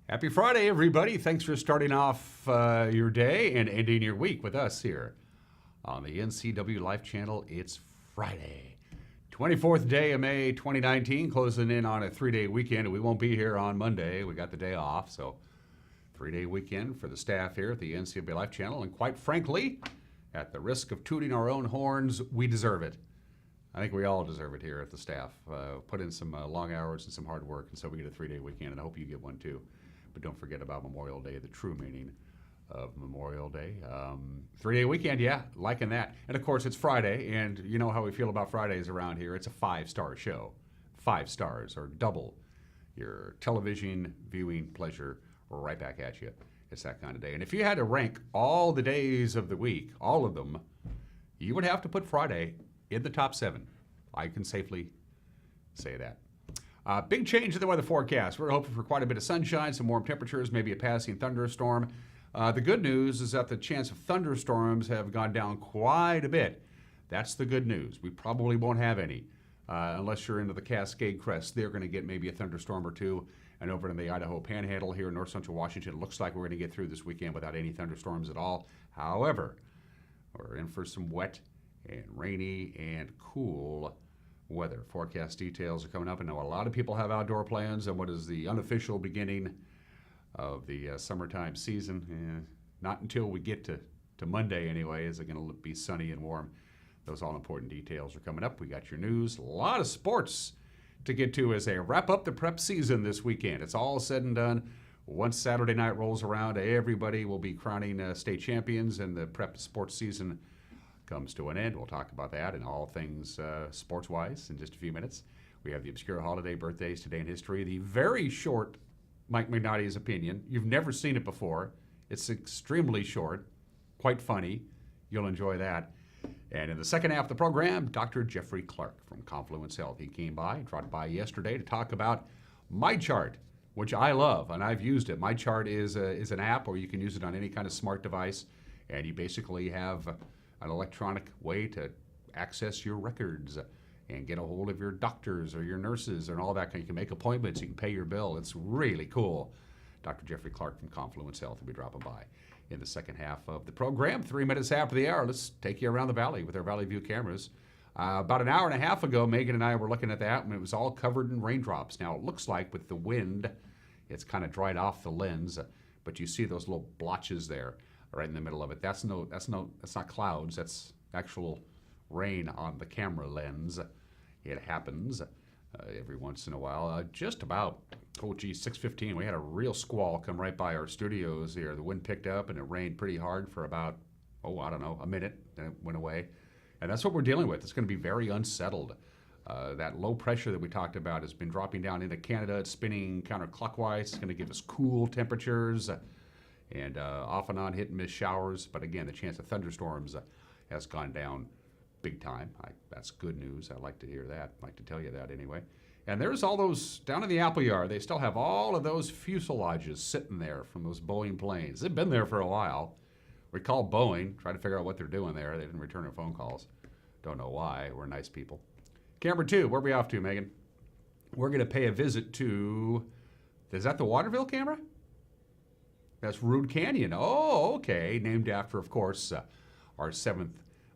Happy Friday, everybody. Thanks for starting off your day and ending your week with us here on the NCW Life Channel. It's Friday, 24th day of May 2019, closing in on a 3-day weekend. We won't be here on Monday. We got the day off, so 3-day weekend for the staff here at the NCW Life Channel. And quite frankly, at the risk of tooting our own horns, we deserve it. I think we all deserve it here at the staff. Put in some long hours and some hard work, and so we get a 3-day weekend, and I hope you get one too. But don't forget about Memorial Day, the true meaning of Memorial Day. 3-day weekend, yeah, liking that. And of course, it's Friday, and you know how we feel about Fridays around here. It's a 5-star show. 5 stars, or double your television viewing pleasure right back at you. It's that kind of day. And if you had to rank all the days of the week, all of them, you would have to put Friday in the top 7. I can safely say that. Big change in the weather forecast. We're hoping for quite a bit of sunshine, some warm temperatures, maybe a passing thunderstorm. The good news is that the chance of thunderstorms have gone down quite a bit. That's the good news. We probably won't have any unless you're into the Cascade Crest. They're going to get maybe a thunderstorm or two. And over in the Idaho Panhandle here in north central Washington, it looks like we're going to get through this weekend without any thunderstorms at all. However, we're in for some wet and rainy and cool weather. Forecast details are coming up. I know a lot of people have outdoor plans and what is the unofficial beginning of the summertime season. Not until we get to Monday anyway is it going to be sunny and warm. Those all important details are coming up. We got your news. A lot of sports to get to as they wrap up the prep season this weekend. It's all said and done. Once Saturday night rolls around, everybody will be crowning state champions, and the prep sports season comes to an end. We'll talk about that and all things sports-wise in just a few minutes. We have the obscure holiday birthdays today in history. The very short Mike Magnotti's opinion. You've never seen it before. It's extremely short, quite funny. You'll enjoy that. And in the second half of the program, Dr. Jeffery Clarke from Confluence Health. He came by, dropped by yesterday to talk about MyChart, which I love, and I've used it. MyChart is an app, or you can use it on any kind of smart device, and you basically have an electronic way to access your records and get a hold of your doctors or your nurses and all that. You can make appointments, you can pay your bill. It's really cool. Dr. Jeffery Clarke from Confluence Health will be dropping by in the second half of the program. 3 minutes after the hour, let's take you around the valley with our Valley View cameras. About an hour and a half ago, Megan and I were looking at that, and it was all covered in raindrops. Now, it looks like with the wind, it's kind of dried off the lens, but you see those little blotches there right in the middle of it. That's not clouds. That's actual rain on the camera lens. It happens every once in a while. Just about 6:15. We had a real squall come right by our studios here. The wind picked up and it rained pretty hard for about a minute. Then it went away, and that's what we're dealing with. It's going to be very unsettled. That low pressure that we talked about has been dropping down into Canada. It's spinning counterclockwise. It's going to give us cool temperatures. And off and on hit and miss showers. But again, the chance of thunderstorms has gone down big time. That's good news. I like to hear that. I like to tell you that anyway. And there's all those, down in the apple yard, they still have all of those fuselages sitting there from those Boeing planes. They've been there for a while. We called Boeing, try to figure out what they're doing there. They didn't return our phone calls. Don't know why. We're nice people. Camera 2, where are we off to, Megan? We're going to pay a visit to, is that the Waterville camera? That's Rude Canyon. Oh, okay. Named after, of course, our 7th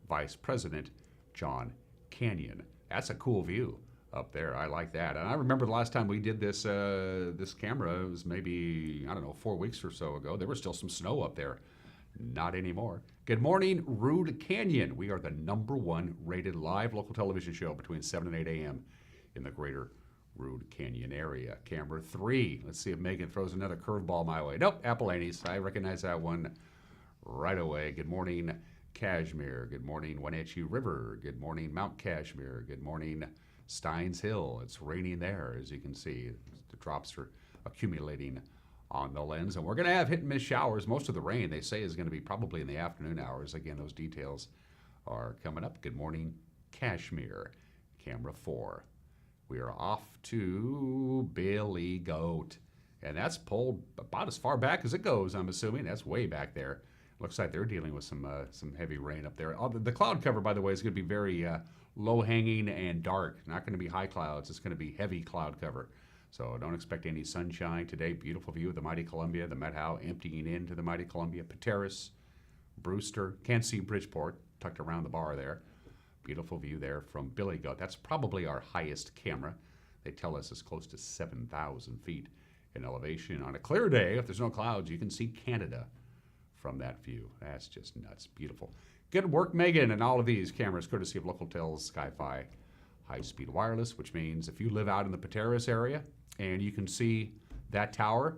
Vice President, John Canyon. That's a cool view up there. I like that. And I remember the last time we did this camera, it was maybe, 4 weeks or so ago. There was still some snow up there. Not anymore. Good morning, Rude Canyon. We are the #1 rated live local television show between 7 and 8 a.m. in the greater Rude Canyon area. Camera 3. Let's see if Megan throws another curveball my way. Nope, Appalachians. I recognize that one right away. Good morning, Kashmir. Good morning, Wenatchee River. Good morning, Mount Kashmir. Good morning, Steins Hill. It's raining there, as you can see. The drops are accumulating on the lens, and we're going to have hit and miss showers. Most of the rain, they say, is going to be probably in the afternoon hours. Again, those details are coming up. Good morning, Kashmir. Camera 4. We are off to Billy Goat. And that's pulled about as far back as it goes, I'm assuming. That's way back there. Looks like they're dealing with some heavy rain up there. The cloud cover, by the way, is going to be very low-hanging and dark. Not going to be high clouds. It's going to be heavy cloud cover. So don't expect any sunshine today. Beautiful view of the mighty Columbia, the Met Howe emptying into the mighty Columbia, Pateros, Brewster. Can't see Bridgeport, tucked around the bar there. Beautiful view there from Billy Goat. That's probably our highest camera. They tell us it's close to 7,000 feet in elevation. On a clear day, if there's no clouds, you can see Canada from that view. That's just nuts. Beautiful. Good work, Megan, and all of these cameras, courtesy of Localtel's Sky-Fi high-speed wireless, which means if you live out in the Pateros area and you can see that tower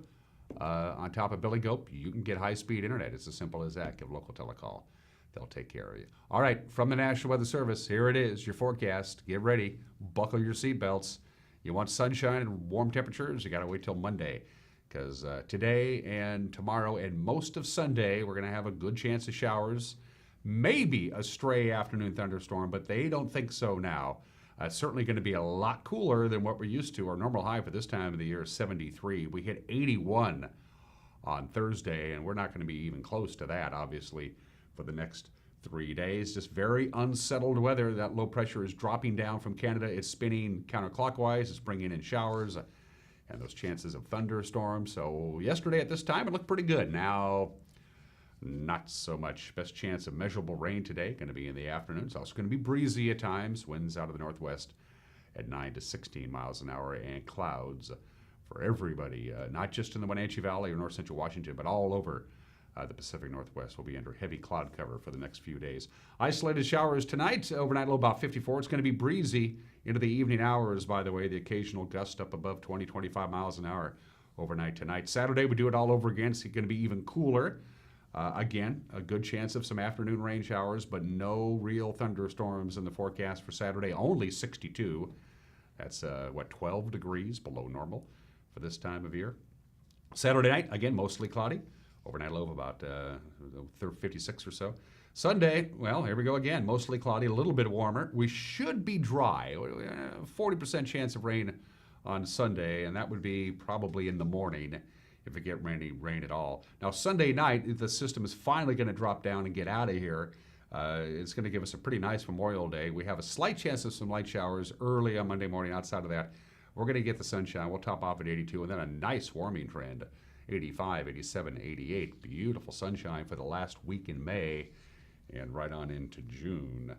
on top of Billy Goat, you can get high-speed internet. It's as simple as that. Give Localtel a call. They'll take care of you. All right, from the National Weather Service, here it is, your forecast. Get ready. Buckle your seatbelts. You want sunshine and warm temperatures? You got to wait till Monday, because today and tomorrow and most of Sunday, we're going to have a good chance of showers. Maybe a stray afternoon thunderstorm, but they don't think so now. It's certainly going to be a lot cooler than what we're used to. Our normal high for this time of the year is 73. We hit 81 on Thursday, and we're not going to be even close to that, obviously, for the next 3 days. Just very unsettled weather. That low pressure is dropping down from Canada. It's spinning counterclockwise. It's bringing in showers and those chances of thunderstorms. So yesterday at this time, it looked pretty good. Now, not so much. Best chance of measurable rain today, going to be in the afternoon. It's also going to be breezy at times. Winds out of the northwest at 9 to 16 miles an hour, and clouds for everybody, not just in the Wenatchee Valley or north central Washington, but all over the Pacific Northwest. Will be under heavy cloud cover for the next few days. Isolated showers tonight, overnight low about 54. It's going to be breezy into the evening hours, by the way. The occasional gust up above 20, 25 miles an hour overnight tonight. Saturday, we do it all over again. It's going to be even cooler. Again, a good chance of some afternoon rain showers, but no real thunderstorms in the forecast for Saturday. Only 62. That's, 12 degrees below normal for this time of year. Saturday night, again, mostly cloudy. Overnight low of about 56 or so. Sunday, well, here we go again. Mostly cloudy, a little bit warmer. We should be dry. 40% chance of rain on Sunday, and that would be probably in the morning if we get any rain at all. Now, Sunday night, the system is finally going to drop down and get out of here. It's going to give us a pretty nice Memorial Day. We have a slight chance of some light showers early on Monday morning. Outside of that, we're going to get the sunshine. We'll top off at 82, and then a nice warming trend. 85, 87, 88. Beautiful sunshine for the last week in May and right on into June.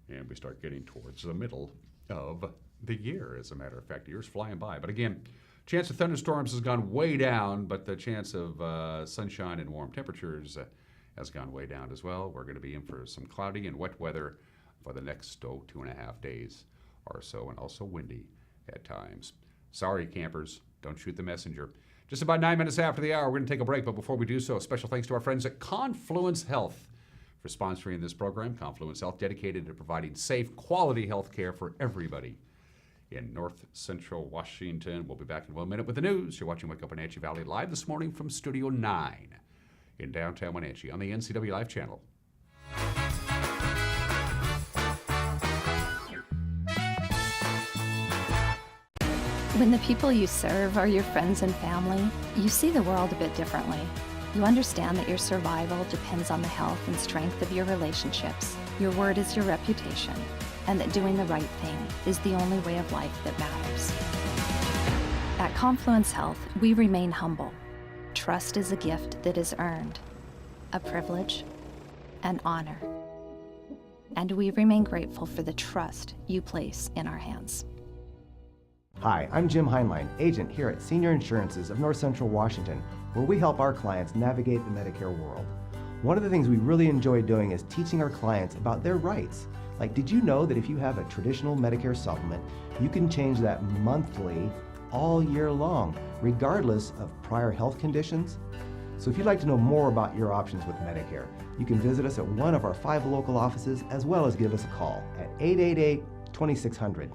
And we start getting towards the middle of the year, as a matter of fact. The year's flying by. But again, chance of thunderstorms has gone way down, but the chance of sunshine and warm temperatures has gone way down as well. We're going to be in for some cloudy and wet weather for the next 2.5 days or so, and also windy at times. Sorry, campers, don't shoot the messenger. Just about 9 minutes after the hour, we're going to take a break, but before we do so, special thanks to our friends at Confluence Health for sponsoring this program. Confluence Health, dedicated to providing safe, quality health care for everybody in north central Washington. We'll be back in 1 minute with the news. You're watching Wake Up Wenatchee Valley live this morning from Studio 9 in downtown Wenatchee on the NCW Live channel. When the people you serve are your friends and family, you see the world a bit differently. You understand that your survival depends on the health and strength of your relationships. Your word is your reputation, and that doing the right thing is the only way of life that matters. At Confluence Health, we remain humble. Trust is a gift that is earned, a privilege, an honor. And we remain grateful for the trust you place in our hands. Hi, I'm Jim Heinlein, agent here at Senior Insurances of North Central Washington, where we help our clients navigate the Medicare world. One of the things we really enjoy doing is teaching our clients about their rights. Like, did you know that if you have a traditional Medicare supplement, you can change that monthly all year long, regardless of prior health conditions? So if you'd like to know more about your options with Medicare, you can visit us at one of our 5 local offices, as well as give us a call at 888-2600.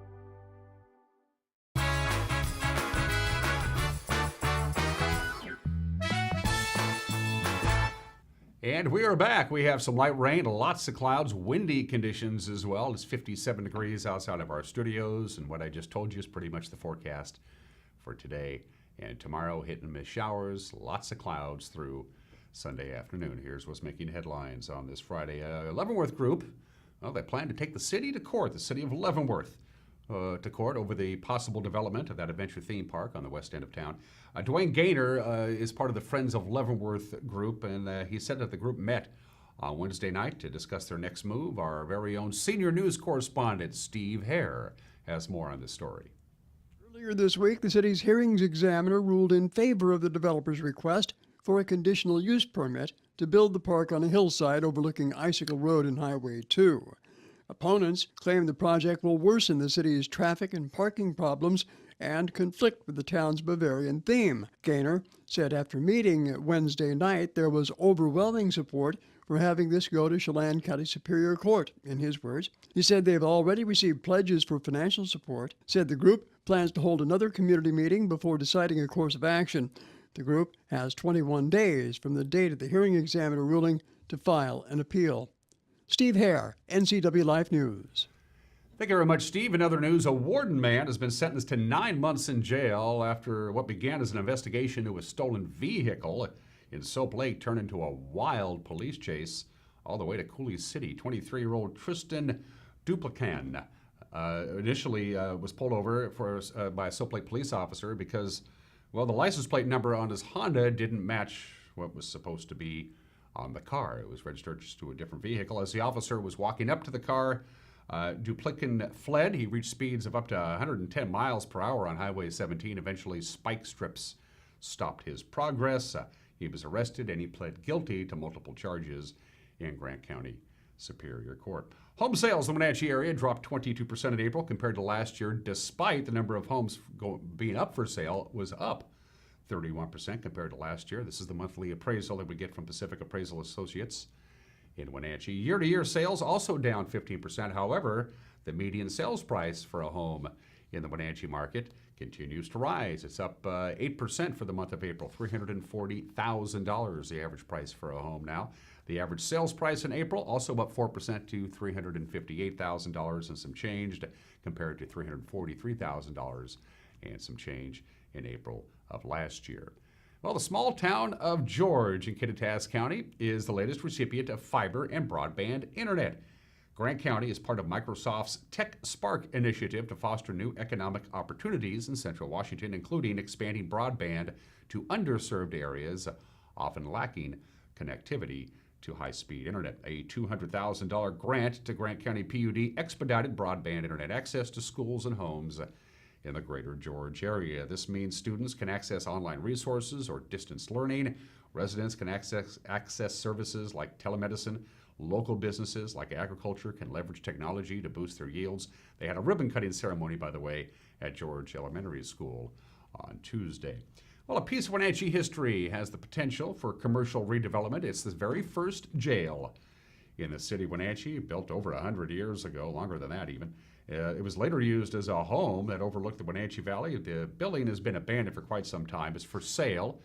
And we are back. We have some light rain, lots of clouds, windy conditions as well. It's 57 degrees outside of our studios, and what I just told you is pretty much the forecast for today and tomorrow. Hit and miss showers, lots of clouds through Sunday afternoon. Here's what's making headlines on this Friday. Leavenworth Group, well, they plan to take the city to court. The city of Leavenworth to court over the possible development of that adventure theme park on the west end of town. Dwayne Gaynor is part of the Friends of Leavenworth group, and he said that the group met on Wednesday night to discuss their next move. Our very own senior news correspondent, Steve Hare, has more on this story. Earlier this week, the city's hearings examiner ruled in favor of the developer's request for a conditional use permit to build the park on a hillside overlooking Icicle Road and Highway 2. Opponents claim the project will worsen the city's traffic and parking problems and conflict with the town's Bavarian theme. Gaynor said after meeting Wednesday night there was overwhelming support for having this go to Chelan County Superior Court, in his words. He said they've already received pledges for financial support, said the group plans to hold another community meeting before deciding a course of action. The group has 21 days from the date of the hearing examiner ruling to file an appeal. Steve Hare, NCW Life News. Thank you very much, Steve. In other news, a Warden man has been sentenced to 9 months in jail after what began as an investigation into a stolen vehicle in Soap Lake turned into a wild police chase all the way to Cooley City. 23-year-old Tristan Duplican initially was pulled over by a Soap Lake police officer because, well, the license plate number on his Honda didn't match what was supposed to be on the car. It was registered just to a different vehicle. As the officer was walking up to the car, Duplican fled. He reached speeds of up to 110 miles per hour on Highway 17. Eventually, spike strips stopped his progress. He was arrested and he pled guilty to multiple charges in Grant County Superior Court. Home sales in the Wenatchee area dropped 22% in April compared to last year, despite the number of homes being up for sale was up 31% compared to last year. This is the monthly appraisal that we get from Pacific Appraisal Associates in Wenatchee. Year-to-year sales also down 15%. However, the median sales price for a home in the Wenatchee market continues to rise. It's up 8% for the month of April, $340,000, the average price for a home now. The average sales price in April also up 4% to $358,000 and some change compared to $343,000 and some change in April of last year. Well, the small town of George in Kittitas County is the latest recipient of fiber and broadband internet. Grant County is part of Microsoft's Tech Spark initiative to foster new economic opportunities in central Washington, including expanding broadband to underserved areas, often lacking connectivity to high-speed internet. A $200,000 grant to Grant County PUD expedited broadband internet access to schools and homes in the greater George area. This means students can access online resources or distance learning. Residents can access services like telemedicine. Local businesses like agriculture can leverage technology to boost their yields. They had a ribbon-cutting ceremony, by the way, at George Elementary School on Tuesday. Well, a piece of Wenatchee history has the potential for commercial redevelopment. It's the very first jail in the city of Wenatchee, built over 100 years ago, longer than that even. It was later used as a home that overlooked the Wenatchee Valley. The building has been abandoned for quite some time. It's for sale.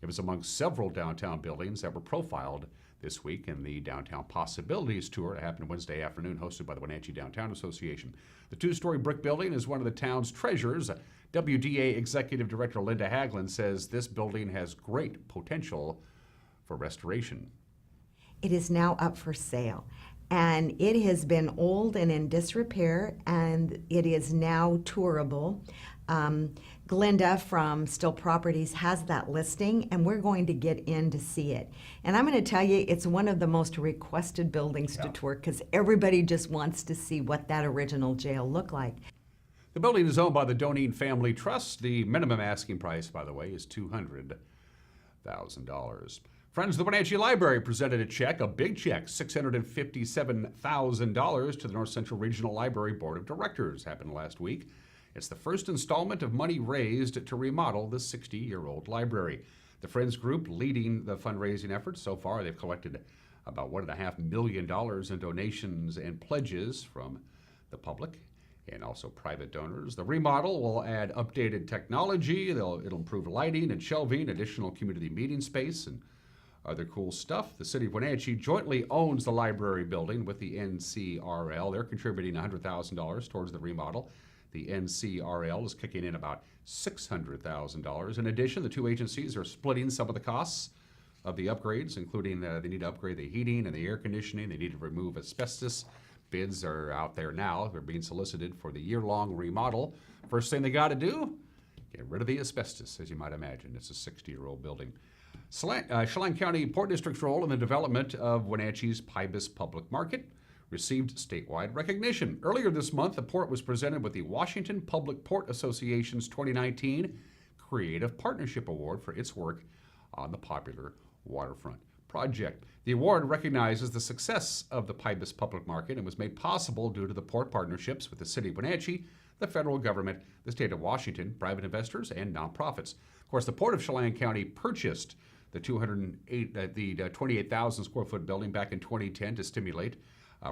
It was among several downtown buildings that were profiled this week in the Downtown Possibilities Tour. It happened Wednesday afternoon, hosted by the Wenatchee Downtown Association. The two-story brick building is one of the town's treasures. WDA Executive Director Linda Haglund says this building has great potential for restoration. It is now up for sale, and it has been old and in disrepair, and it is now tourable. Glenda from Still Properties has that listing, and we're going to get in to see it. And I'm going to tell you, it's one of the most requested buildings to tour because everybody just wants to see what that original jail looked like. The building is owned by the Doneen Family Trust. The minimum asking price, by the way, is $200,000. Friends of the Wenatchee Library presented a check, a big check, $657,000 to the North Central Regional Library Board of Directors. Happened last week. It's the first installment of money raised to remodel the 60-year-old library. The Friends Group leading the fundraising efforts. So far, they've collected about $1.5 million in donations and pledges from the public and also private donors. The remodel will add updated technology. It'll improve lighting and shelving, additional community meeting space, and other cool stuff. The City of Wenatchee jointly owns the library building with the NCRL. They're contributing $100,000 towards the remodel. The NCRL is kicking in about $600,000. In addition, the two agencies are splitting some of the costs of the upgrades, including they need to upgrade the heating and the air conditioning. They need to remove asbestos Bids are out there now. They're being solicited for the year-long remodel. First thing they got to do, get rid of the asbestos, as you might imagine. It's a 60-year-old building. Chelan County Port District's role in the development of Wenatchee's Pybus Public Market received statewide recognition. Earlier this month, the port was presented with the Washington Public Port Association's 2019 Creative Partnership Award for its work on the popular waterfront project. The award recognizes the success of the Pybus Public Market and was made possible due to the port partnerships with the City of Wenatchee, the federal government, the state of Washington, private investors, and nonprofits. Of course, the Port of Chelan County purchased the 28,000 square foot building back in 2010 to stimulate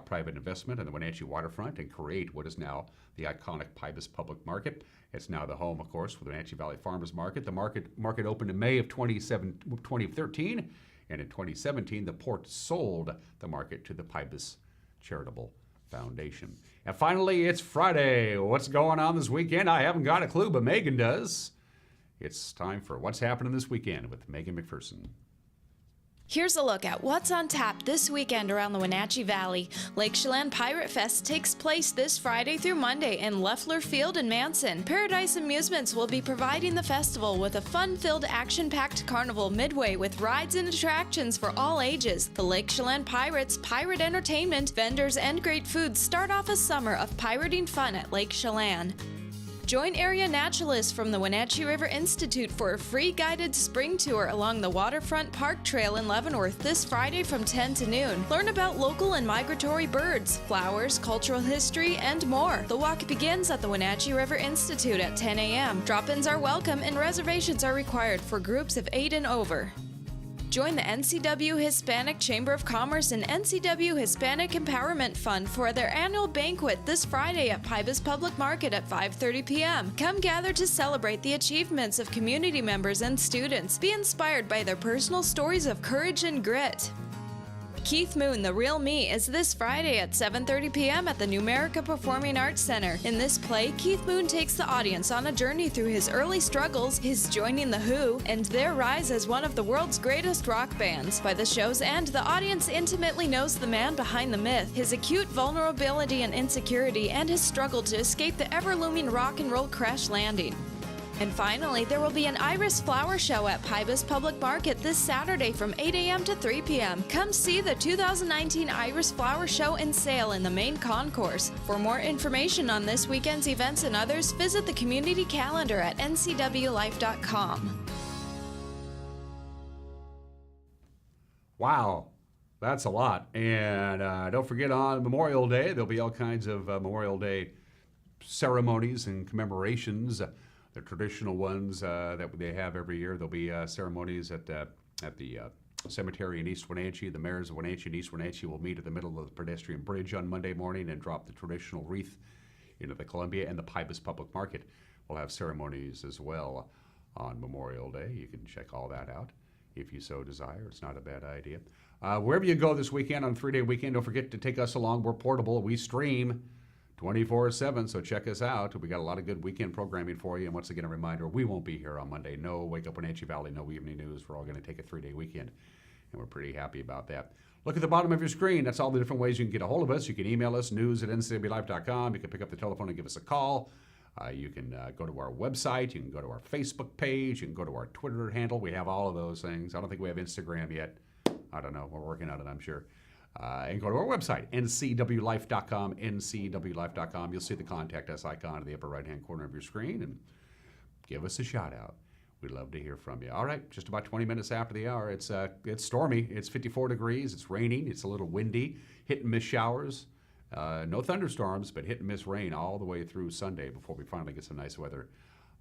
private investment in the Wenatchee waterfront and create what is now the iconic Pybus Public Market. It's now the home, of course, for the Wenatchee Valley Farmers Market. The market opened in May of 2013, and in 2017, the port sold the market to the Pybus Charitable Foundation. And finally, it's Friday. What's going on this weekend? I haven't got a clue, but Megan does. It's time for What's Happening This Weekend with Megan McPherson. Here's a look at what's on tap this weekend around the Wenatchee Valley. Lake Chelan Pirate Fest takes place this Friday through Monday in Leffler Field in Manson. Paradise Amusements will be providing the festival with a fun-filled, action-packed carnival midway with rides and attractions for all ages. The Lake Chelan Pirates, pirate entertainment, vendors, and great food start off a summer of pirating fun at Lake Chelan. Join area naturalists from the Wenatchee River Institute for a free guided spring tour along the Waterfront Park Trail in Leavenworth this Friday from 10 to noon. Learn about local and migratory birds, flowers, cultural history, and more. The walk begins at the Wenatchee River Institute at 10 a.m. Drop-ins are welcome and reservations are required for groups of 8 and over. Join the NCW Hispanic Chamber of Commerce and NCW Hispanic Empowerment Fund for their annual banquet this Friday at Pybus Public Market at 5:30 p.m. Come gather to celebrate the achievements of community members and students. Be inspired by their personal stories of courage and grit. Keith Moon, The Real Me, is this Friday at 7:30 p.m. at the Numerica Performing Arts Center. In this play, Keith Moon takes the audience on a journey through his early struggles, his joining The Who, and their rise as one of the world's greatest rock bands. By the show's end, the audience intimately knows the man behind the myth, his acute vulnerability and insecurity, and his struggle to escape the ever-looming rock and roll crash landing. And finally, there will be an iris flower show at Pybus Public Market this Saturday from 8 a.m. to 3 p.m. Come see the 2019 Iris Flower Show and Sale in the main concourse. For more information on this weekend's events and others, visit the community calendar at ncwlife.com. Wow, that's a lot. And don't forget, on Memorial Day, there'll be all kinds of Memorial Day ceremonies and commemorations. The traditional ones that they have every year. There'll be ceremonies at the cemetery in East Wenatchee. The mayors of Wenatchee and East Wenatchee will meet at the middle of the pedestrian bridge on Monday morning and drop the traditional wreath into the Columbia. And the Pybus Public Market will have ceremonies as well on Memorial Day. You can check all that out if you so desire. It's not a bad idea. Wherever you go this weekend on 3-day weekend, don't forget to take us along. We're portable. We stream 24/7, so check us out. We got a lot of good weekend programming for you. And once again, a reminder, we won't be here on Monday. No Wake Up Wenatchee Valley, no Evening News. We're all going to take a 3-day weekend, and we're pretty happy about that. Look at the bottom of your screen. That's all the different ways you can get a hold of us. You can email us, news@ncwlife.com. You can pick up the telephone and give us a call. You can go to our website. You can go to our Facebook page. You can go to our Twitter handle. We have all of those things. I don't think we have Instagram yet. I don't know. We're working on it, I'm sure. And go to our website, ncwlife.com, ncwlife.com. You'll see the Contact Us icon in the upper right-hand corner of your screen, and give us a shout-out. We'd love to hear from you. All right, just about 20 minutes after the hour. It's stormy. It's 54 degrees. It's raining. It's a little windy. Hit-and-miss showers. No thunderstorms, but hit-and-miss rain all the way through Sunday before we finally get some nice weather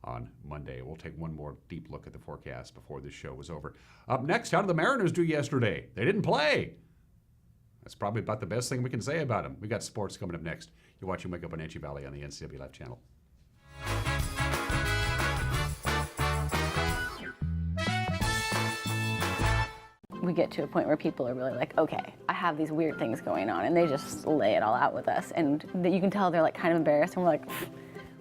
on Monday. We'll take one more deep look at the forecast before this show is over. Up next, how did the Mariners do yesterday? They didn't play. That's probably about the best thing we can say about them. We got sports coming up next. You're watching Wake Up Wenatchee Valley on the NCW Life channel. We get to a point where people are really like, okay, I have these weird things going on, and they just lay it all out with us. And you can tell they're like kind of embarrassed, and we're like,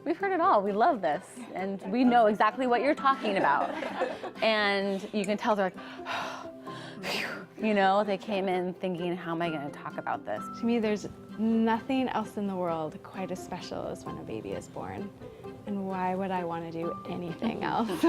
we've heard it all, we love this, and we know exactly what you're talking about. And you can tell they're like, You know, they came in thinking, how am I going to talk about this? To me, there's nothing else in the world quite as special as when a baby is born. And why would I want to do anything else?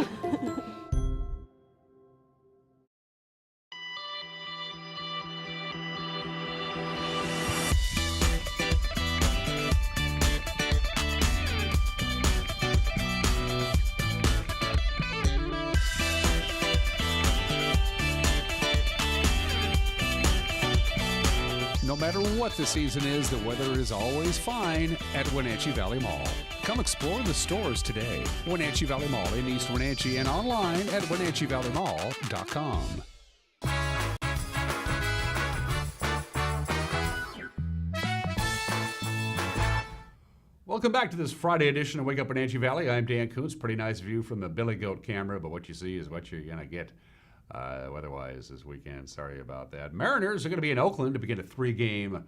No matter what the season is, the weather is always fine at Wenatchee Valley Mall. Come explore the stores today. Wenatchee Valley Mall in East Wenatchee and online at WenatcheeValleyMall.com. Welcome back to this Friday edition of Wake Up Wenatchee Valley. I'm Dan Kuntz. Pretty nice view from the Billy Goat camera, but what you see is what you're going to get weather-wise this weekend. Sorry about that. Mariners are going to be in Oakland to begin a 3-game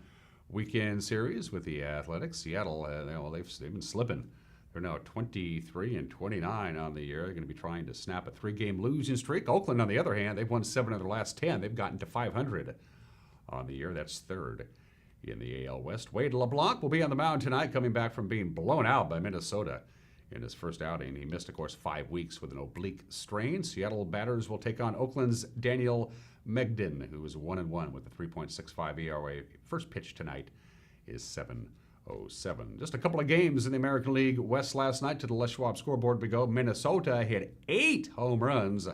weekend series with the Athletics. Seattle, they've been slipping. They're now 23-29 on the year. They're going to be trying to snap a 3-game losing streak. Oakland, on the other hand, they've won 7 of their last 10. They've gotten to 500 on the year. That's third in the AL West. Wade LeBlanc will be on the mound tonight, coming back from being blown out by Minnesota in his first outing. He missed, of course, 5 weeks with an oblique strain. Seattle batters will take on Oakland's Daniel Megden, who is 1-1 with a 3.65 ERA. First pitch tonight is 7:07. Just a couple of games in the American League West last night. To the Les Schwab scoreboard we go. Minnesota hit 8 home runs,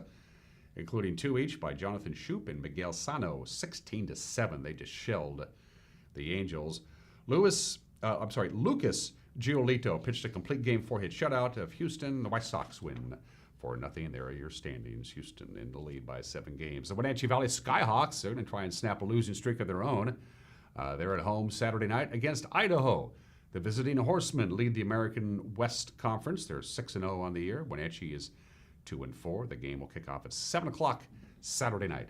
including 2 each by Jonathan Shoup and Miguel Sano. 16-7. They just shelled the Angels. Lucas Giolito pitched a complete Game 4 hit shutout of Houston. The White Sox win 4-0. There are your standings. Houston in the lead by 7 games. The Wenatchee Valley Skyhawks, they're going to try and snap a losing streak of their own. They're at home Saturday night against Idaho. The visiting Horsemen lead the American West Conference. They're 6-0 on the year. Wenatchee is 2-4. The game will kick off at 7 o'clock Saturday night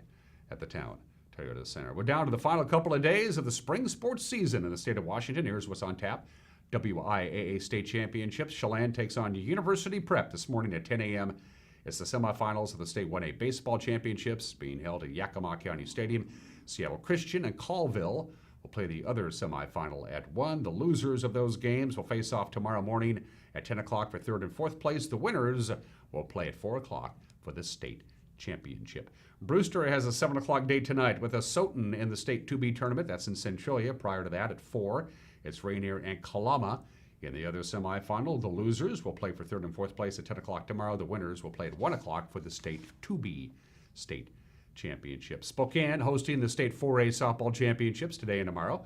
at the town Toyota Center. We're down to the final couple of days of the spring sports season in the state of Washington. Here's what's on tap. WIAA State Championships. Chelan takes on University Prep this morning at 10 a.m. It's the semifinals of the State 1A Baseball Championships being held at Yakima County Stadium. Seattle Christian and Colville will play the other semifinal at 1. The losers of those games will face off tomorrow morning at 10 o'clock for 3rd and 4th place. The winners will play at 4 o'clock for the state championship. Brewster has a 7 o'clock date tonight with a Soton in the state 2B tournament. That's in Centralia. Prior to that at 4, it's Rainier and Kalama. In the other semifinal, the losers will play for 3rd and 4th place at 10 o'clock tomorrow. The winners will play at 1 o'clock for the state 2B state championship. Spokane hosting the state 4A softball championships today and tomorrow.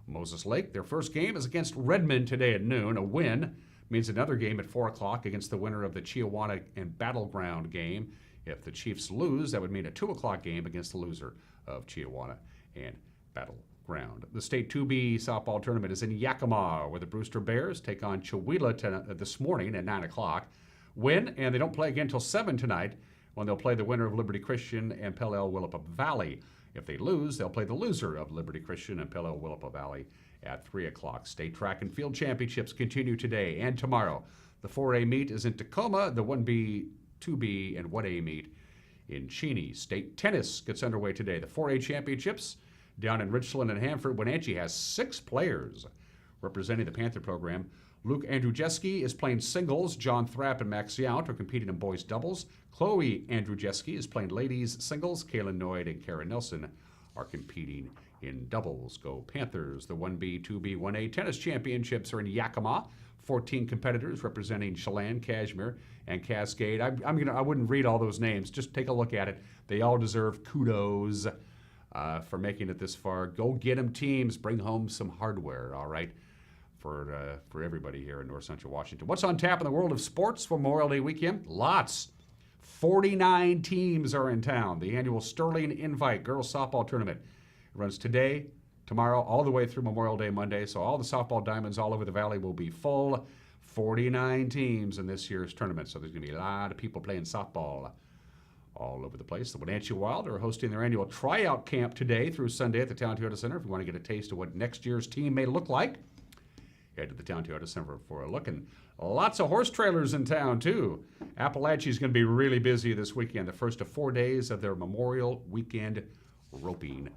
Moses Lake, their first game is against Redmond today at noon. A win means another game at 4 o'clock against the winner of the Chiawana and Battleground game. If the Chiefs lose, that would mean a 2 o'clock game against the loser of Chiawana and Battleground. The State 2B softball tournament is in Yakima, where the Brewster Bears take on Chewelah this morning at 9 o'clock. Win, and they don't play again until 7 tonight, when they'll play the winner of Liberty Christian and Pell Willapa Valley. If they lose, they'll play the loser of Liberty Christian and Pell Willapa Valley at 3 o'clock. State track and field championships continue today and tomorrow. The 4A meet is in Tacoma. The 1B, 2B, and 1A meet in Cheney. State tennis gets underway today. The 4A championships down in Richland and Hanford. Wenatchee has 6 players representing the Panther program. Luke Andrzejewski is playing singles. John Thrapp and Max Yount are competing in boys doubles. Chloe Andrzejewski is playing ladies singles. Kaylin Noyd and Karen Nelson are competing in doubles. Go Panthers. The 1B, 2B, 1A tennis championships are in Yakima. 14 competitors representing Chelan, Kashmir, and Cascade. I wouldn't read all those names. Just take a look at it. They all deserve kudos for making it this far. Go get them, teams. Bring home some hardware, all right, for everybody here in North Central Washington. What's on tap in the world of sports for Memorial Day weekend? Lots. 49 teams are in town. The annual Sterling Invite Girls Softball Tournament runs today, tomorrow, all the way through Memorial Day Monday. So all the softball diamonds all over the valley will be full. 49 teams in this year's tournament. So there's going to be a lot of people playing softball all over the place. The Wenatchee Wild are hosting their annual tryout camp today through Sunday at the Town Toyota Center. If you want to get a taste of what next year's team may look like, head to the Town Toyota Center for a look. And lots of horse trailers in town, too. Appalachia is going to be really busy this weekend, the first of 4 days of their Memorial Weekend roping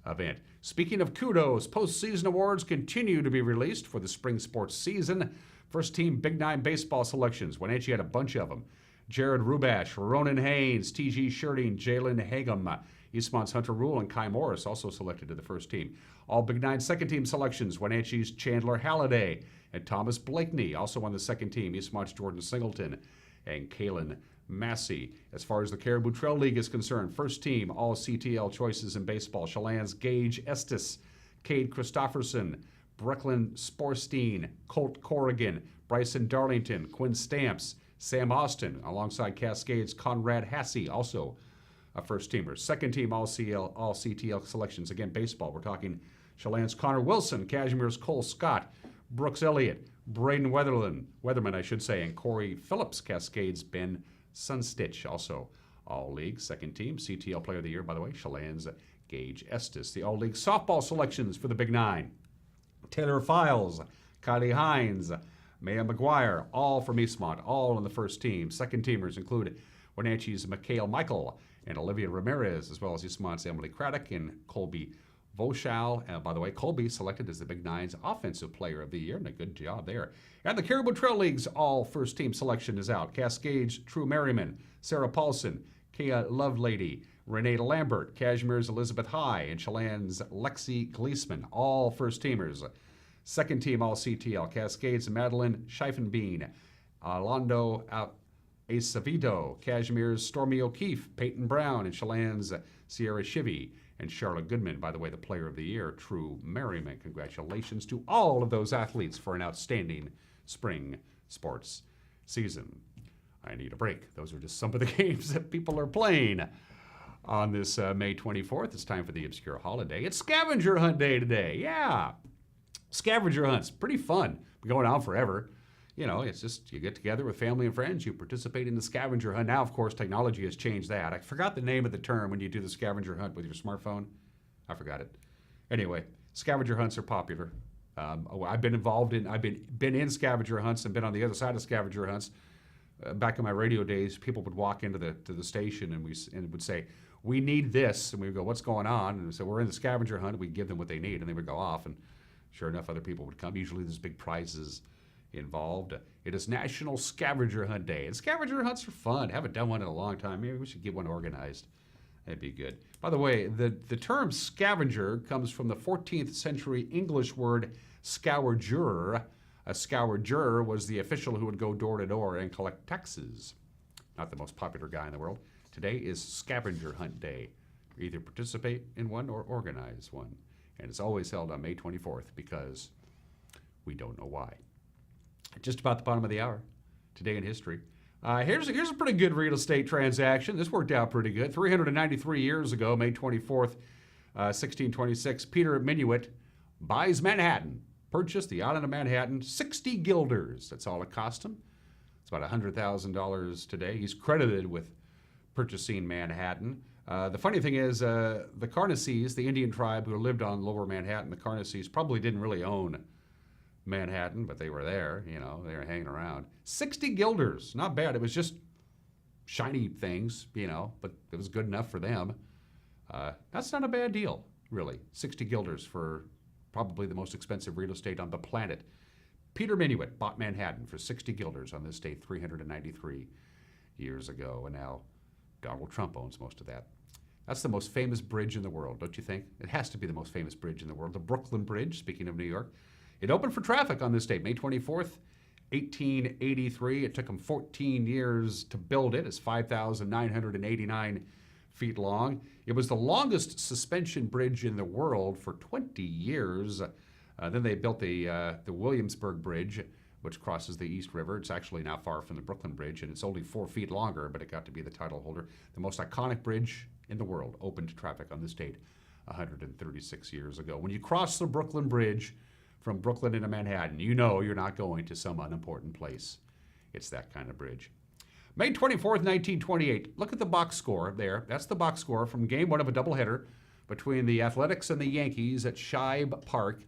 event. Speaking of kudos, postseason awards continue to be released for the spring sports season. First team Big Nine baseball selections. Wenatchee had a bunch of them. Jared Rubash, Ronan Haynes, T.G. Sherding, Jalen Hagum, Eastmont's Hunter Rule, and Kai Morris also selected to the first team. All Big Nine second team selections. Wenatchee's Chandler Halliday and Thomas Blakeney also on the second team. Eastmont's Jordan Singleton and Kalen Massey. As far as the Caribou Trail League is concerned, first team, all CTL choices in baseball. Chelan's Gage Estes, Cade Christofferson, Brecklin Sporstein, Colt Corrigan, Bryson Darlington, Quinn Stamps, Sam Austin, alongside Cascade's Conrad Hassey, also a first teamer. Second team, all CTL selections. Again, baseball. We're talking Chelan's Connor Wilson, Cashmere's Cole Scott, Brooks Elliott, Braden Weatherman, I should say, and Corey Phillips, Cascade's Ben Sunstitch, also all-league. Second team, CTL Player of the Year, by the way, Chelan's Gage Estes. The all-league softball selections for the Big Nine. Taylor Files, Kylie Hines, Maya McGuire, all from Eastmont, all on the first team. Second teamers include Wenatchee's Mikhail Michael and Olivia Ramirez, as well as Eastmont's Emily Craddock and Colby Voshal. By the way, Colby selected as the Big Nine's Offensive Player of the Year, and a good job there. And the Caribou Trail League's all first team selection is out. Cascade's True Merriman, Sarah Paulson, Kea Lovelady, Renee Lambert, Cashmere's Elizabeth High, and Chelan's Lexi Gleesman, all first teamers. Second team, all CTL, Cascade's Madeline Scheifenbein, Orlando Acevedo, Cashmere's Stormy O'Keefe, Peyton Brown, and Chelan's Sierra Shivy, and Charlotte Goodman, by the way, the Player of the Year, True Merriman. Congratulations to all of those athletes for an outstanding spring sports season. I need a break. Those are just some of the games that people are playing on this May 24th. It's time for the obscure holiday. It's Scavenger Hunt Day today. Yeah. Scavenger hunts, pretty fun. Been going on forever. You know, it's just you get together with family and friends, you participate in the scavenger hunt. Now, of course, technology has changed that. I forgot the name of the term when you do the scavenger hunt with your smartphone. I forgot it. Anyway, scavenger hunts are popular. I've been in scavenger hunts and been on the other side of scavenger hunts. Back in my radio days, people would walk into the station and would say, "We need this," and we would go, "What's going on?" And so we're in the scavenger hunt. We'd give them what they need, and they would go off. And sure enough, other people would come. Usually, there's big prizes involved. It is National Scavenger Hunt Day, and scavenger hunts are fun. Haven't done one in a long time. Maybe we should get one organized. That'd be good. By the way, the term scavenger comes from the 14th century English word scoureger. A scoureger was the official who would go door to door and collect taxes. Not the most popular guy in the world. Today is Scavenger Hunt Day. Either participate in one or organize one. And it's always held on May 24th because we don't know why. Just about the bottom of the hour. Today in history. Here's a pretty good real estate transaction. This worked out pretty good. 393 years ago, May 24th, 1626, Peter Minuit buys Manhattan. Purchased the island of Manhattan, 60 guilders. That's all it cost him. It's about $100,000 today. He's credited with purchasing Manhattan. The funny thing is, the Carnacies, the Indian tribe who lived on Lower Manhattan, the Carnacies probably didn't really own Manhattan, but they were there, you know, they were hanging around. 60 guilders, not bad. It was just shiny things, you know, but it was good enough for them. That's not a bad deal, really. 60 guilders for probably the most expensive real estate on the planet. Peter Minuit bought Manhattan for 60 guilders on this day 393 years ago, and now Donald Trump owns most of that. That's the most famous bridge in the world, don't you think? It has to be the most famous bridge in the world, the Brooklyn Bridge, speaking of New York. It opened for traffic on this date, May 24th, 1883. It took them 14 years to build it. It's 5,989 feet long. It was the longest suspension bridge in the world for 20 years. Then they built the Williamsburg Bridge, which crosses the East River. It's actually not far from the Brooklyn Bridge, and it's only 4 feet longer, but it got to be the title holder. The most iconic bridge in the world opened to traffic on this date 136 years ago. When you cross the Brooklyn Bridge from Brooklyn into Manhattan, you know you're not going to some unimportant place. It's that kind of bridge. May 24th, 1928. Look at the box score there. That's the box score from game one of a doubleheader between the Athletics and the Yankees at Shibe Park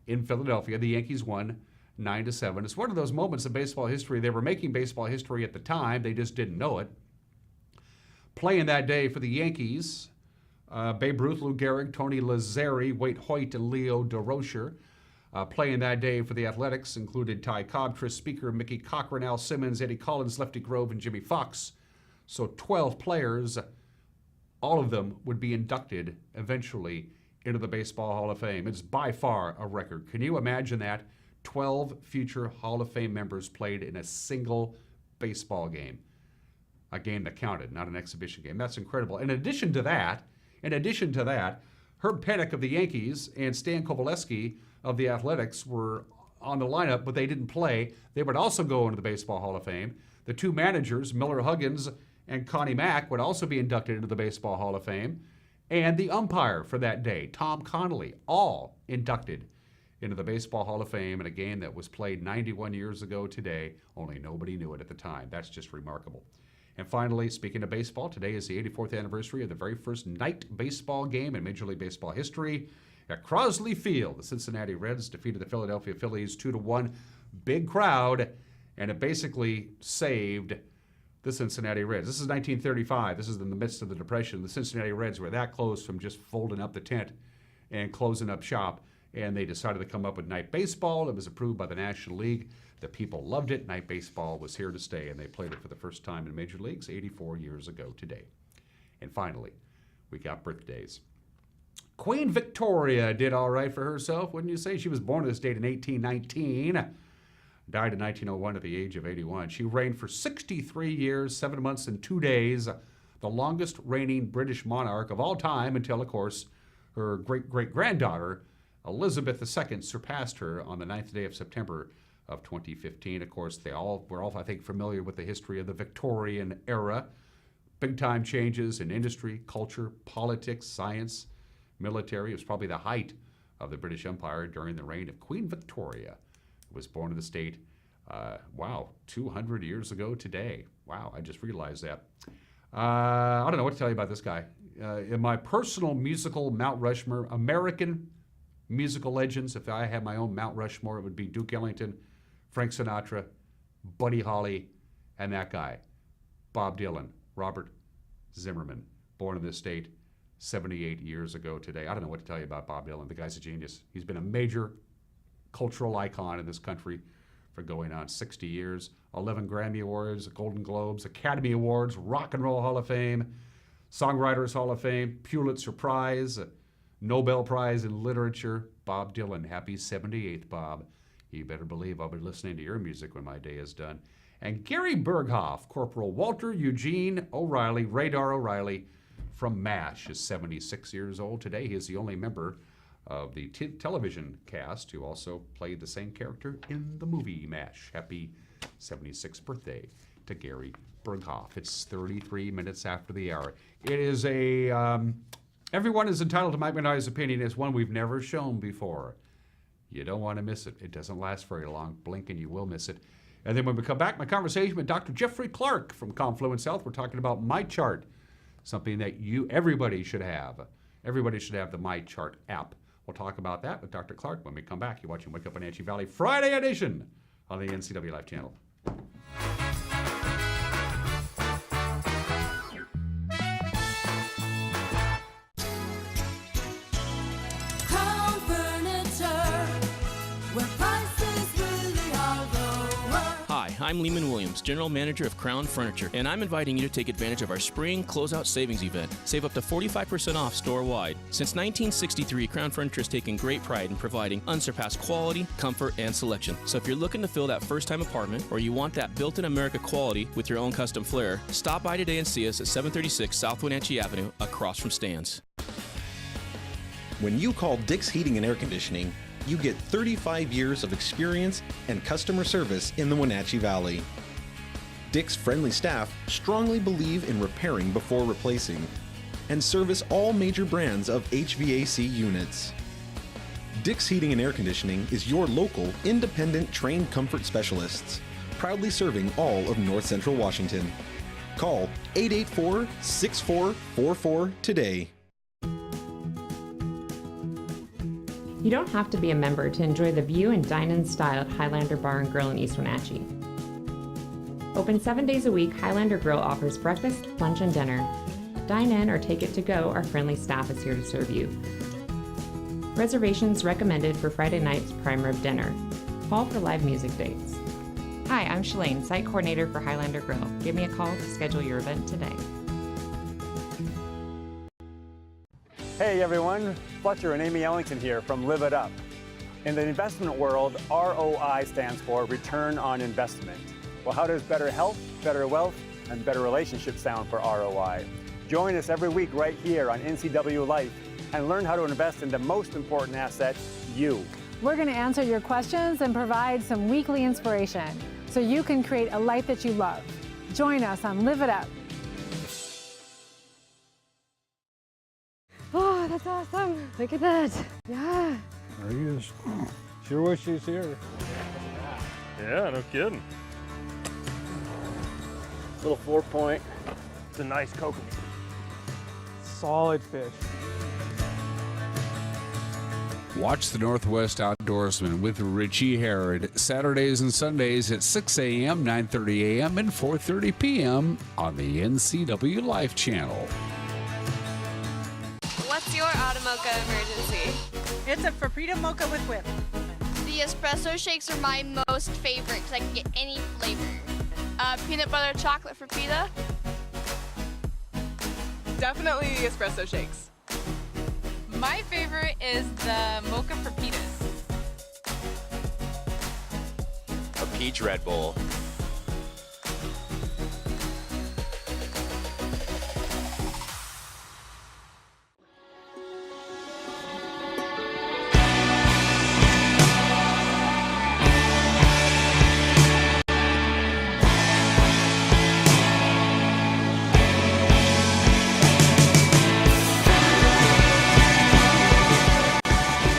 in Philadelphia. The Yankees won 9-7. It's one of those moments in baseball history. They were making baseball history at the time. They just didn't know it. Playing that day for the Yankees Babe Ruth, Lou Gehrig, Tony Lazzari, Wade Hoyt, and Leo DeRocher. Playing that day for the Athletics included Ty Cobb, Tris Speaker, Mickey Cochran, Al Simmons, Eddie Collins, Lefty Grove, and Jimmy Fox. So 12 players, all of them would be inducted eventually into the Baseball Hall of Fame. It's by far a record. Can you imagine that? 12 future Hall of Fame members played in a single baseball game. A game that counted, not an exhibition game. That's incredible. In addition to that, Herb Pennock of the Yankees and Stan Kovaleski of the Athletics were on the lineup, but they didn't play. They would also go into the Baseball Hall of Fame. The two managers, Miller Huggins and Connie Mack, would also be inducted into the Baseball Hall of Fame. And the umpire for that day, Tom Connolly, all inducted into the Baseball Hall of Fame in a game that was played 91 years ago today, only nobody knew it at the time. That's just remarkable. And finally, speaking of baseball, today is the 84th anniversary of the very first night baseball game in Major League Baseball history. At Crosley Field, the Cincinnati Reds defeated the Philadelphia Phillies 2-1. Big crowd, and it basically saved the Cincinnati Reds. This is 1935. This is in the midst of the Depression. The Cincinnati Reds were that close from just folding up the tent and closing up shop, and they decided to come up with night baseball. It was approved by the National League. The people loved it. Night baseball was here to stay, and they played it for the first time in Major Leagues 84 years ago today. And finally, we got birthdays. Queen Victoria did all right for herself, wouldn't you say? She was born this date in 1819, died in 1901 at the age of 81. She reigned for 63 years, 7 months, and 2 days, the longest reigning British monarch of all time until, of course, her great-great-granddaughter, Elizabeth II, surpassed her on the 9th day of September of 2015. Of course, we're all, I think, familiar with the history of the Victorian era. Big-time changes in industry, culture, politics, science, military. It was probably the height of the British Empire during the reign of Queen Victoria, who was born in the state, 200 years ago today. Wow, I just realized that. I don't know what to tell you about this guy. In my personal musical Mount Rushmore, American musical legends, if I had my own Mount Rushmore, it would be Duke Ellington, Frank Sinatra, Buddy Holly, and that guy, Bob Dylan, Robert Zimmerman, born in this state 78 years ago today. I don't know what to tell you about Bob Dylan. The guy's a genius. He's been a major cultural icon in this country for going on 60 years. 11 Grammy Awards, Golden Globes, Academy Awards, Rock and Roll Hall of Fame, Songwriters Hall of Fame, Pulitzer Prize, Nobel Prize in Literature. Bob Dylan, happy 78th, Bob. You better believe I'll be listening to your music when my day is done. And Gary Berghoff, Corporal Walter Eugene O'Reilly, Radar O'Reilly, from MASH, is 76 years old today. He is the only member of the television cast who also played the same character in the movie MASH. Happy 76th birthday to Gary Berghoff. It's 33 minutes after the hour. It is everyone is entitled to Mike Minardi's opinion. It's one we've never shown before. You don't want to miss it. It doesn't last very long. Blink and you will miss it. And then when we come back, my conversation with Dr. Jeffery Clarke from Confluence Health. We're talking about MyChart, something that everybody should have. Everybody should have the MyChart app. We'll talk about that with Dr. Clarke when we come back. You're watching Wake Up Wenatchee Valley Friday edition on the NCW Life channel. I'm Lehman Williams, General Manager of Crown Furniture, and I'm inviting you to take advantage of our spring closeout savings event. Save up to 45% off store-wide. Since 1963, Crown Furniture has taken great pride in providing unsurpassed quality, comfort, and selection. So if you're looking to fill that first-time apartment, or you want that built-in America quality with your own custom flair, stop by today and see us at 736 South Wenatchee Avenue, across from Stan's. When you call Dick's Heating and Air Conditioning, you get 35 years of experience and customer service in the Wenatchee Valley. Dick's friendly staff strongly believe in repairing before replacing and service all major brands of HVAC units. Dick's Heating and Air Conditioning is your local, independent, trained comfort specialists, proudly serving all of North Central Washington. Call 884-6444 today. You don't have to be a member to enjoy the view and dine-in style at Highlander Bar and Grill in East Wenatchee. Open 7 days a week, Highlander Grill offers breakfast, lunch, and dinner. Dine in or take it to go, our friendly staff is here to serve you. Reservations recommended for Friday night's prime rib dinner. Call for live music dates. Hi, I'm Shalane, site coordinator for Highlander Grill. Give me a call to schedule your event today. Hey everyone, Fletcher and Amy Ellington here from Live It Up. In the investment world, ROI stands for Return on Investment. Well, how does better health, better wealth, and better relationships sound for ROI? Join us every week right here on NCW Life and learn how to invest in the most important asset, you. We're going to answer your questions and provide some weekly inspiration so you can create a life that you love. Join us on Live It Up. Oh, that's awesome. Look at that. Yeah. There he is. Sure wish he was here. Yeah, no kidding. Little 4-point. It's a nice kokanee. Solid fish. Watch the Northwest Outdoorsman with Richie Herod Saturdays and Sundays at 6 a.m., 9:30 a.m., and 4:30 p.m. on the NCW Life channel. What's your auto mocha emergency? It's a Paprika mocha with whip. The espresso shakes are my most favorite because I can get any flavor. Peanut butter chocolate for pita. Definitely the espresso shakes. My favorite is the mocha for pitas. A peach Red Bull.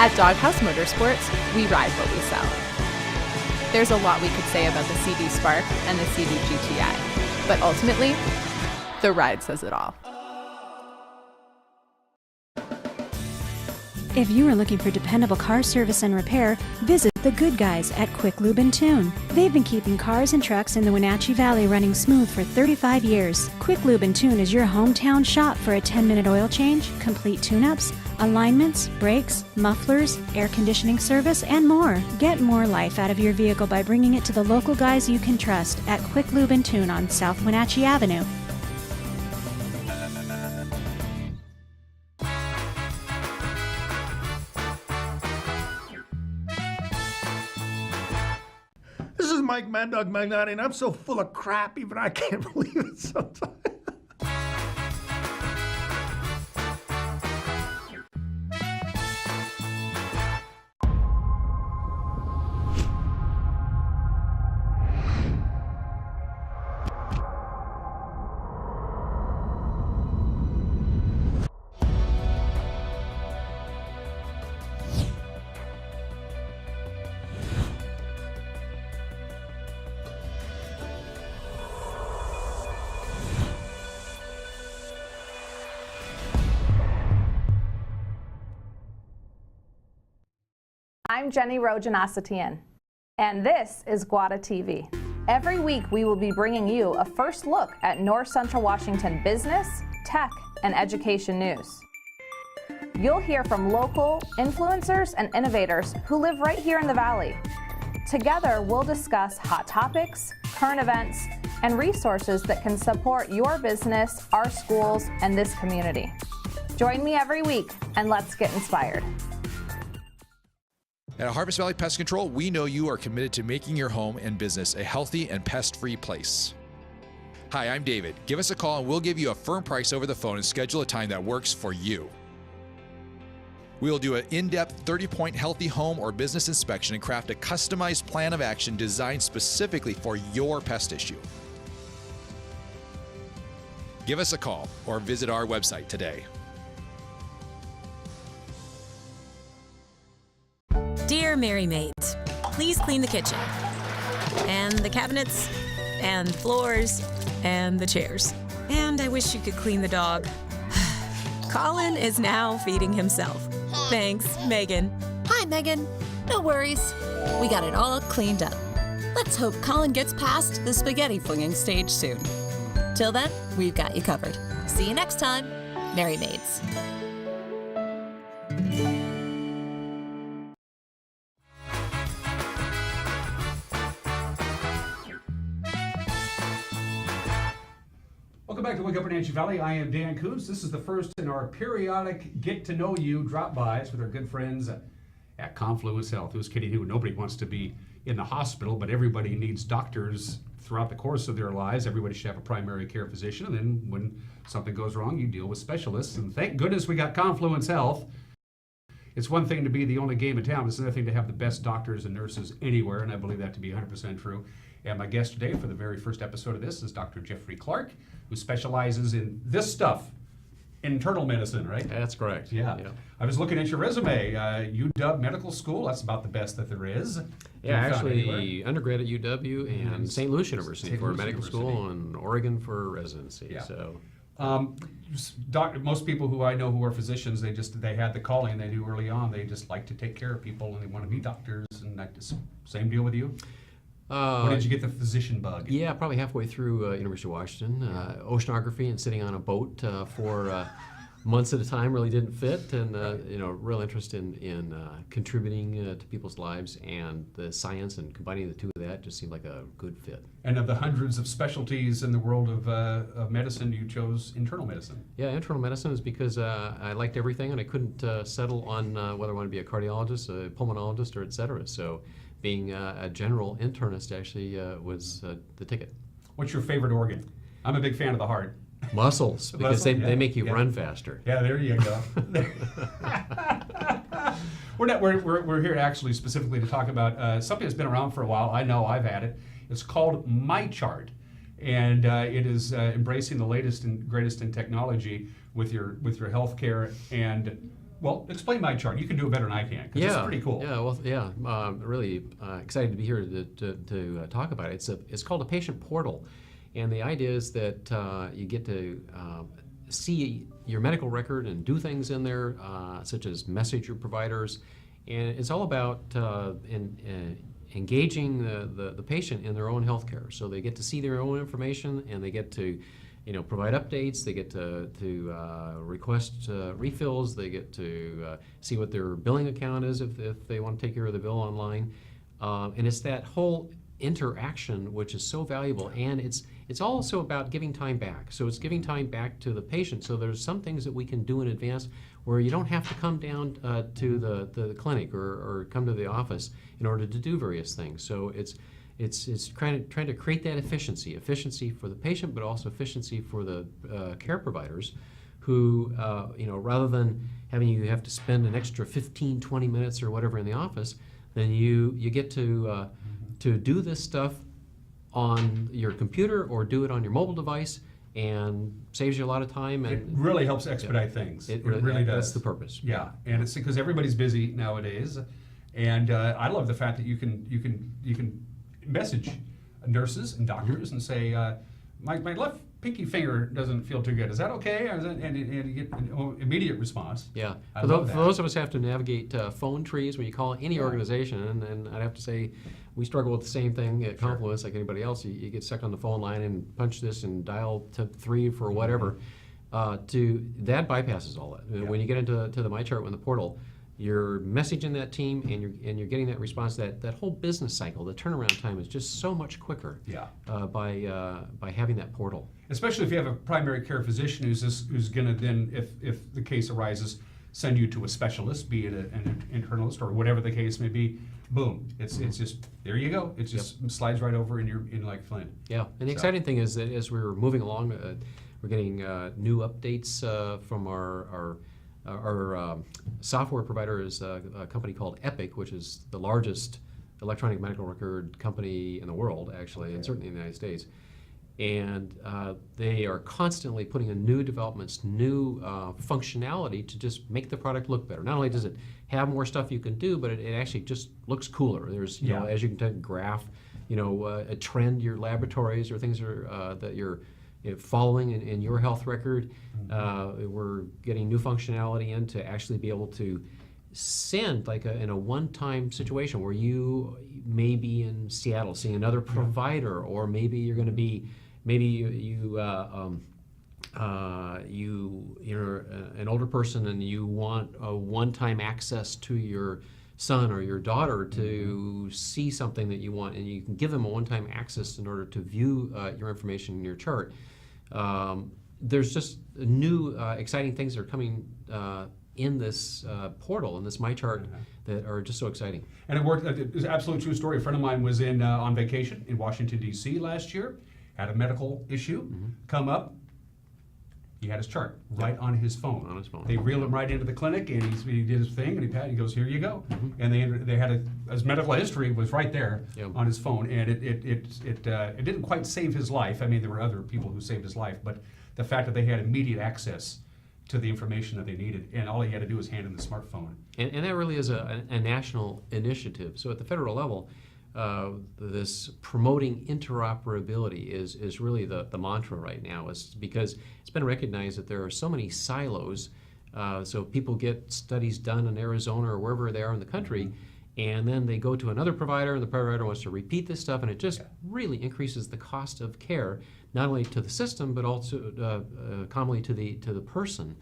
At Doghouse Motorsports, we ride what we sell. There's a lot we could say about the CD Spark and the CD GTI, but ultimately, the ride says it all. If you are looking for dependable car service and repair, visit the good guys at Quick Lube and Tune. They've been keeping cars and trucks in the Wenatchee Valley running smooth for 35 years. Quick Lube and Tune is your hometown shop for a 10-minute oil change, complete tune-ups, alignments, brakes, mufflers, air conditioning service, and more. Get more life out of your vehicle by bringing it to the local guys you can trust at Quick Lube and Tune on South Wenatchee Avenue. This is Mike Mad Dog Magnotti, and I'm so full of crap, even I can't believe it sometimes. I'm Jenny Rojanasatian, and this is Guada TV. Every week we will be bringing you a first look at North Central Washington business, tech, and education news. You'll hear from local influencers and innovators who live right here in the Valley. Together we'll discuss hot topics, current events, and resources that can support your business, our schools, and this community. Join me every week, and let's get inspired. At Harvest Valley Pest Control, we know you are committed to making your home and business a healthy and pest-free place. Hi, I'm David. Give us a call and we'll give you a firm price over the phone and schedule a time that works for you. We will do an in-depth 30-point healthy home or business inspection and craft a customized plan of action designed specifically for your pest issue. Give us a call or visit our website today. Dear Mary Maids, please clean the kitchen, and the cabinets, and the floors, and the chairs. And I wish you could clean the dog. Colin is now feeding himself. Thanks, Megan. Hi, Megan. No worries. We got it all cleaned up. Let's hope Colin gets past the spaghetti flinging stage soon. Till then, we've got you covered. See you next time, Merry Maids. Welcome back to Wake Up Wenatchee Valley. I am Dan Kuntz. This is the first in our periodic get to know you drop-bys with our good friends at Confluence Health. Who's kidding who? Nobody wants to be in the hospital, but everybody needs doctors throughout the course of their lives. Everybody should have a primary care physician, and then when something goes wrong, you deal with specialists. And thank goodness we got Confluence Health. It's one thing to be the only game in town. It's another thing to have the best doctors and nurses anywhere, and I believe that to be 100% true. And my guest today for the very first episode of this is Dr. Jeffery Clarke, who specializes in this stuff, internal medicine, right? That's correct. Yeah. I was looking at your resume, UW Medical School. That's about the best that there is. Yeah, actually, undergrad at UW and St. Louis University for medical school and Oregon for residency. Yeah. So, most people who I know who are physicians, they had the calling. They knew early on they just like to take care of people and they want to be doctors. And same deal with you. When did you get the physician bug? Yeah, probably halfway through University of Washington. Oceanography and sitting on a boat for months at a time really didn't fit, and real interest in contributing to people's lives, and the science and combining the two of that just seemed like a good fit. And of the hundreds of specialties in the world of medicine, you chose internal medicine. Yeah, internal medicine is because I liked everything, and I couldn't settle on whether I wanted to be a cardiologist, a pulmonologist, or et cetera. So being a general internist actually was the ticket. What's your favorite organ? I'm a big fan of the heart. Muscles, because they make you run faster. Yeah, there you go. We're here actually specifically to talk about something that's been around for a while. I know I've had it. It's called MyChart, and it is embracing the latest and greatest in technology with your healthcare. And well, explain MyChart. You can do it better than I can, because it's pretty cool. Really excited to be here to talk about it. It's called a patient portal. And the idea is that you get to see your medical record and do things in there, such as message your providers. And it's all about engaging the patient in their own health care. So they get to see their own information, and they get to provide updates. They get to request refills. They get to see what their billing account is if they want to take care of the bill online. And it's that whole interaction which is so valuable, and it's also about giving time back. So it's giving time back to the patient. So there's some things that we can do in advance where you don't have to come down to the clinic or come to the office in order to do various things. So it's trying to create that efficiency for the patient, but also efficiency for the care providers, who rather than having you have to spend an extra 15-20 minutes or whatever in the office, then you get to do this stuff on your computer or do it on your mobile device, and saves you a lot of time. And it really helps expedite things. It really does. That's the purpose. Yeah, and it's because everybody's busy nowadays, and I love the fact that you can message nurses and doctors and say, my left pinky finger doesn't feel too good. Is that okay? And you get an immediate response. Yeah. For those of us who have to navigate phone trees when you call any organization, and I'd have to say we struggle with the same thing at Confluence like anybody else. You get stuck on the phone line and punch this and dial to 3 for whatever. That bypasses all that. Yeah. When you get into the MyChart in the portal, you're messaging that team, and you're getting that response. That whole business cycle, the turnaround time is just so much quicker. Yeah. By having that portal. Especially if you have a primary care physician who's going to then, if the case arises, send you to a specialist, be it an internalist or whatever the case may be. Boom! It's just there you go. It just slides right over in like Flint. Yeah. And the exciting thing is that as we're moving along, we're getting new updates from our software provider is a company called Epic, which is the largest electronic medical record company in the world, actually, and certainly in the United States. And they are constantly putting in new developments, new functionality to just make the product look better. Not only does it have more stuff you can do, but it actually just looks cooler. There's, you know, as you can graph, a trend, your laboratories or things that you're following in your health record. We're getting new functionality in to actually be able to send, like in a one-time situation where you may be in Seattle seeing another provider, or maybe you're going to be, maybe you you're an older person and you want a one-time access to your son or your daughter to see something that you want, and you can give them a one-time access in order to view your information in your chart. There's just new exciting things that are coming in this portal, in this MyChart, that are just so exciting. And it worked. It's an absolute true story. A friend of mine was on vacation in Washington, D.C. last year, had a medical issue come up. He had his chart right on his phone. On his phone. They reeled him right into the clinic, and he did his thing, and he goes, "Here you go." And they had his medical history was right there on his phone, and it didn't quite save his life. I mean, there were other people who saved his life, but the fact that they had immediate access to the information that they needed, and all he had to do was hand him the smartphone. And that really is a national initiative. So at the federal level, this promoting interoperability is really the mantra right now, is because it's been recognized that there are so many silos. So people get studies done in Arizona or wherever they are in the country, and then they go to another provider, and the provider wants to repeat this stuff, and it just really increases the cost of care, not only to the system but also commonly to the person.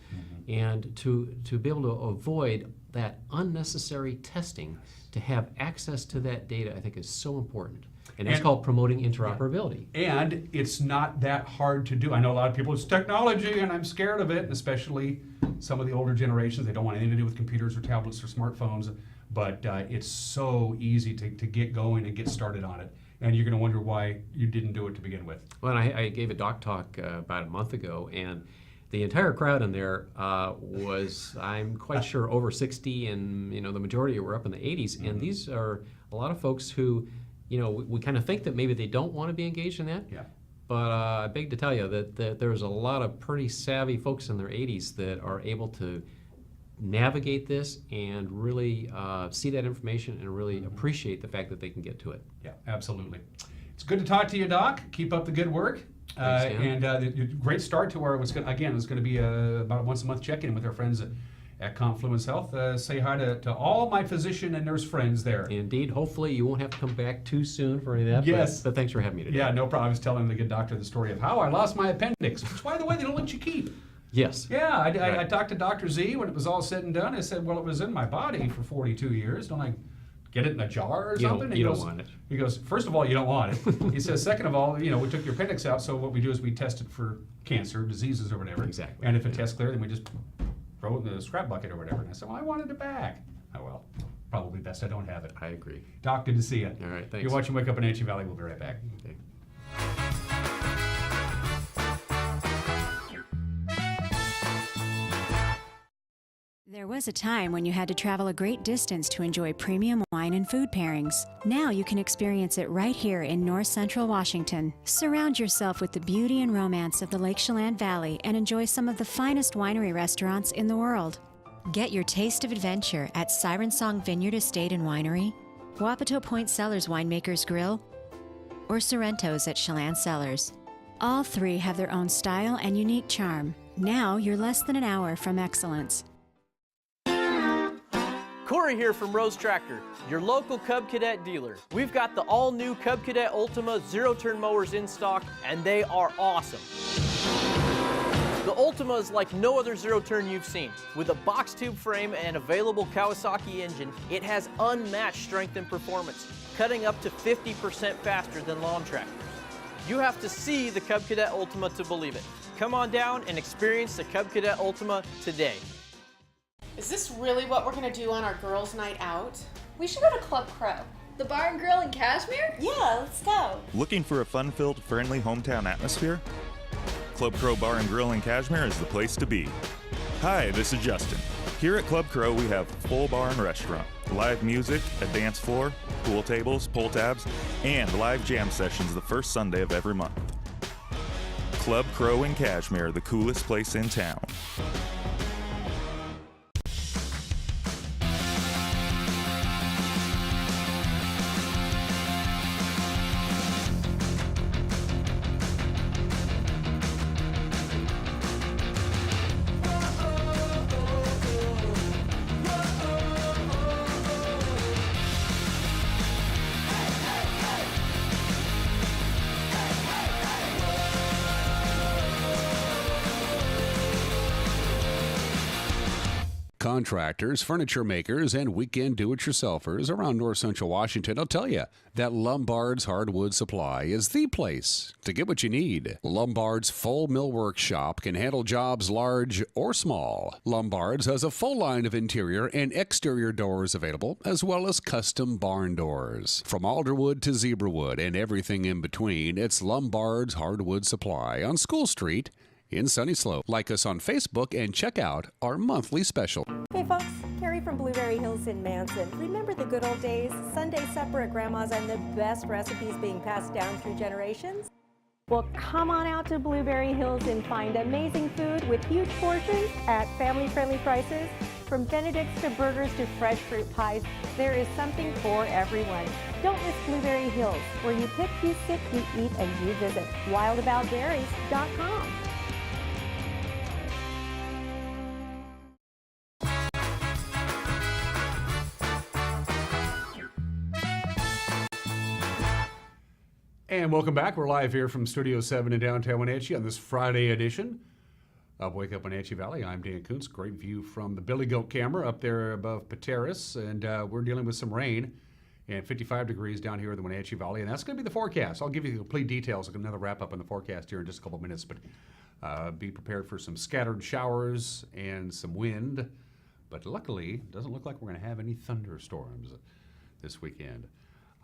And to be able to avoid that unnecessary testing, to have access to that data, I think is so important. And that's called promoting interoperability. And it's not that hard to do. I know a lot of people, it's technology and I'm scared of it, and especially some of the older generations, they don't want anything to do with computers or tablets or smartphones, but it's so easy to get going and get started on it. And you're going to wonder why you didn't do it to begin with. Well, I gave a doc talk about a month ago, and the entire crowd in there was, I'm quite sure, over 60, and the majority were up in the 80s. And these are a lot of folks who, we kind of think that maybe they don't want to be engaged in that. Yeah. But I beg to tell you that there's a lot of pretty savvy folks in their 80s that are able to navigate this and really see that information and really appreciate the fact that they can get to it. Yeah, absolutely. It's good to talk to you, Doc. Keep up the good work. Great start to our, it's going to be about a once a month check-in with our friends at Confluence Health. Say hi to all my physician and nurse friends there. Indeed. Hopefully you won't have to come back too soon for any of that. Yes. But thanks for having me today. Yeah, no problem. I was telling the good doctor the story of how I lost my appendix, which, by the way, they don't let you keep. Yes. Yeah, I talked to Dr. Z when it was all said and done. I said, well, it was in my body for 42 years. Don't I get it in a jar or something? You don't want it. He goes, first of all, you don't want it. He says, second of all, we took your appendix out, so what we do is we test it for cancer, diseases or whatever. Exactly. And if it tests clear, then we just throw it in the scrap bucket or whatever. And I said, well, I wanted it back. Oh, well, probably best I don't have it. I agree. Doc, good to see you. All right, thanks. You're watching Wake Up in Wenatchee Valley. We'll be right back. Okay. There was a time when you had to travel a great distance to enjoy premium wine and food pairings. Now you can experience it right here in North Central Washington. Surround yourself with the beauty and romance of the Lake Chelan Valley and enjoy some of the finest winery restaurants in the world. Get your taste of adventure at Siren Song Vineyard Estate and Winery, Wapato Point Cellars Winemakers Grill, or Sorrento's at Chelan Cellars. All three have their own style and unique charm. Now you're less than an hour from excellence. Corey here from Rose Tractor, your local Cub Cadet dealer. We've got the all-new Cub Cadet Ultima zero-turn mowers in stock, and they are awesome. The Ultima is like no other zero-turn you've seen. With a box tube frame and available Kawasaki engine, it has unmatched strength and performance, cutting up to 50% faster than lawn tractors. You have to see the Cub Cadet Ultima to believe it. Come on down and experience the Cub Cadet Ultima today. Is this really what we're gonna do on our girls' night out? We should go to Club Crow. The bar and grill in Cashmere? Yeah, let's go. Looking for a fun-filled, friendly hometown atmosphere? Club Crow Bar and Grill in Cashmere is the place to be. Hi, this is Justin. Here at Club Crow, we have full bar and restaurant, live music, a dance floor, pool tables, pull tabs, and live jam sessions the first Sunday of every month. Club Crow in Cashmere, the coolest place in town. Contractors, furniture makers, and weekend do-it-yourselfers around north central Washington will tell you that Lombard's Hardwood Supply is the place to get what you need. Lombard's full millwork shop can handle jobs large or small. Lombard's has a full line of interior and exterior doors available, as well as custom barn doors. From alderwood to zebrawood and everything in between, it's Lombard's Hardwood Supply on School Street in Sunny Slope. Like us on Facebook and check out our monthly special. Hey folks, Carrie from Blueberry Hills in Manson. Remember the good old days? Sunday supper at Grandma's and the best recipes being passed down through generations? Well, come on out to Blueberry Hills and find amazing food with huge portions at family-friendly prices. From Benedict's to burgers to fresh fruit pies, there is something for everyone. Don't miss Blueberry Hills, where you pick, you sit, you eat, and you visit. wildaboutberries.com. And welcome back. We're live here from Studio 7 in downtown Wenatchee on this Friday edition of Wake Up Wenatchee Valley. I'm Dan Kuntz. Great view from the Billy Goat camera up there above Pateros. And we're dealing with some rain and 55 degrees down here in the Wenatchee Valley. And that's going to be the forecast. I'll give you the complete details. I'll get another wrap up on the forecast here in just a couple minutes. But be prepared for some scattered showers and some wind. But luckily, it doesn't look like we're going to have any thunderstorms this weekend.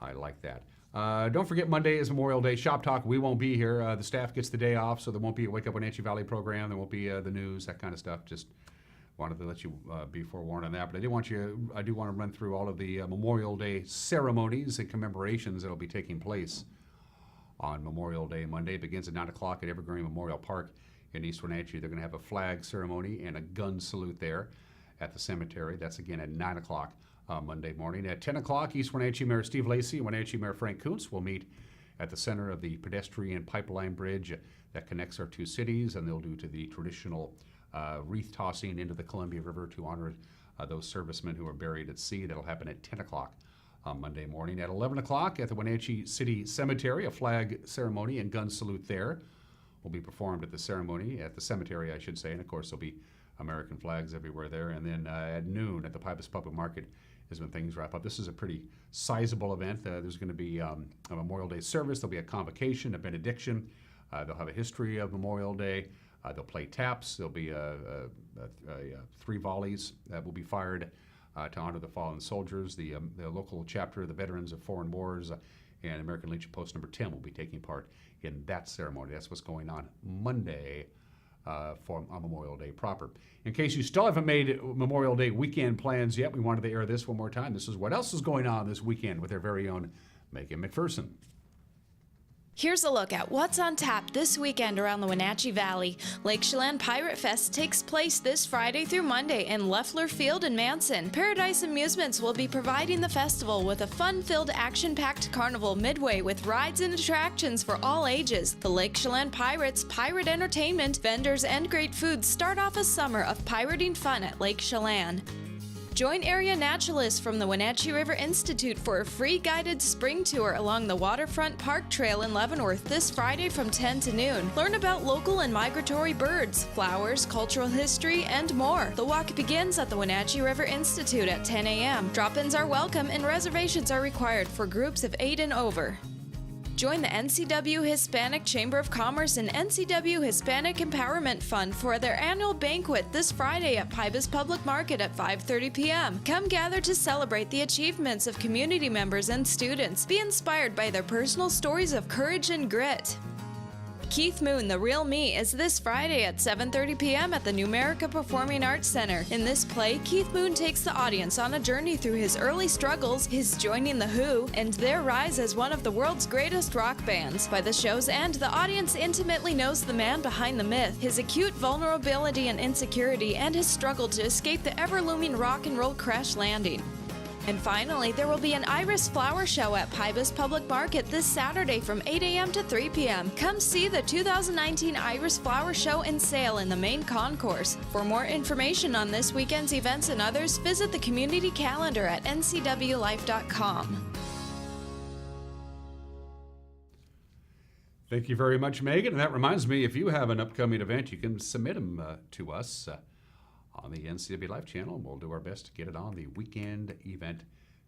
I like that. Don't forget, Monday is Memorial Day. Shop Talk, we won't be here. The staff gets the day off, so there won't be a Wake Up Wenatchee Valley program. There won't be the news, that kind of stuff. Just wanted to let you be forewarned on that. But I do want to run through all of the Memorial Day ceremonies and commemorations that will be taking place on Memorial Day. Monday begins at 9 o'clock at Evergreen Memorial Park in East Wenatchee. They're going to have a flag ceremony and a gun salute there at the cemetery. That's again at 9 o'clock. Monday morning. At 10 o'clock, East Wenatchee Mayor Steve Lacy and Wenatchee Mayor Frank Kuntz will meet at the center of the pedestrian pipeline bridge that connects our two cities, and they'll do to the traditional wreath tossing into the Columbia River to honor those servicemen who are buried at sea. That'll happen at 10 o'clock on Monday morning. At 11 o'clock at the Wenatchee City Cemetery, a flag ceremony and gun salute there will be performed at the cemetery, I should say, and of course there'll be American flags everywhere there. And then at noon at the Pybus Public Market is when things wrap up. This is a pretty sizable event. There's going to be a Memorial Day service. There'll be a convocation, a benediction. They'll have a history of Memorial Day. They'll play taps. There'll be 3 volleys that will be fired to honor the fallen soldiers. The local chapter of the Veterans of Foreign Wars and American Legion Post number 10 will be taking part in that ceremony. That's what's going on Monday on Memorial Day proper. In case you still haven't made Memorial Day weekend plans yet, we wanted to air this one more time. This is what else is going on this weekend with our very own Megan McPherson. Here's a look at what's on tap this weekend around the Wenatchee Valley. Lake Chelan Pirate Fest takes place this Friday through Monday in Leffler Field in Manson. Paradise Amusements will be providing the festival with a fun-filled, action-packed carnival midway with rides and attractions for all ages. The Lake Chelan Pirates, pirate entertainment, vendors, and great food start off a summer of pirating fun at Lake Chelan. Join area naturalists from the Wenatchee River Institute for a free guided spring tour along the Waterfront Park Trail in Leavenworth this Friday from 10 to noon. Learn about local and migratory birds, flowers, cultural history, and more. The walk begins at the Wenatchee River Institute at 10 a.m. Drop-ins are welcome and reservations are required for groups of 8 and over. Join the NCW Hispanic Chamber of Commerce and NCW Hispanic Empowerment Fund for their annual banquet this Friday at Pybus Public Market at 5:30 p.m. Come gather to celebrate the achievements of community members and students. Be inspired by their personal stories of courage and grit. Keith Moon, The Real Me, is this Friday at 7:30 p.m. at the Numerica Performing Arts Center. In this play, Keith Moon takes the audience on a journey through his early struggles, his joining The Who, and their rise as one of the world's greatest rock bands. By the show's end, the audience intimately knows the man behind the myth, his acute vulnerability and insecurity, and his struggle to escape the ever-looming rock and roll crash landing. And finally, there will be an iris flower show at Pybus Public Market this Saturday from 8 a.m. to 3 p.m. Come see the 2019 Iris Flower Show and Sale in the main concourse. For more information on this weekend's events and others, visit the community calendar at ncwlife.com. Thank you very much, Megan. And that reminds me, if you have an upcoming event, you can submit them to us on the NCW Life channel. We'll do our best to get it on the weekend event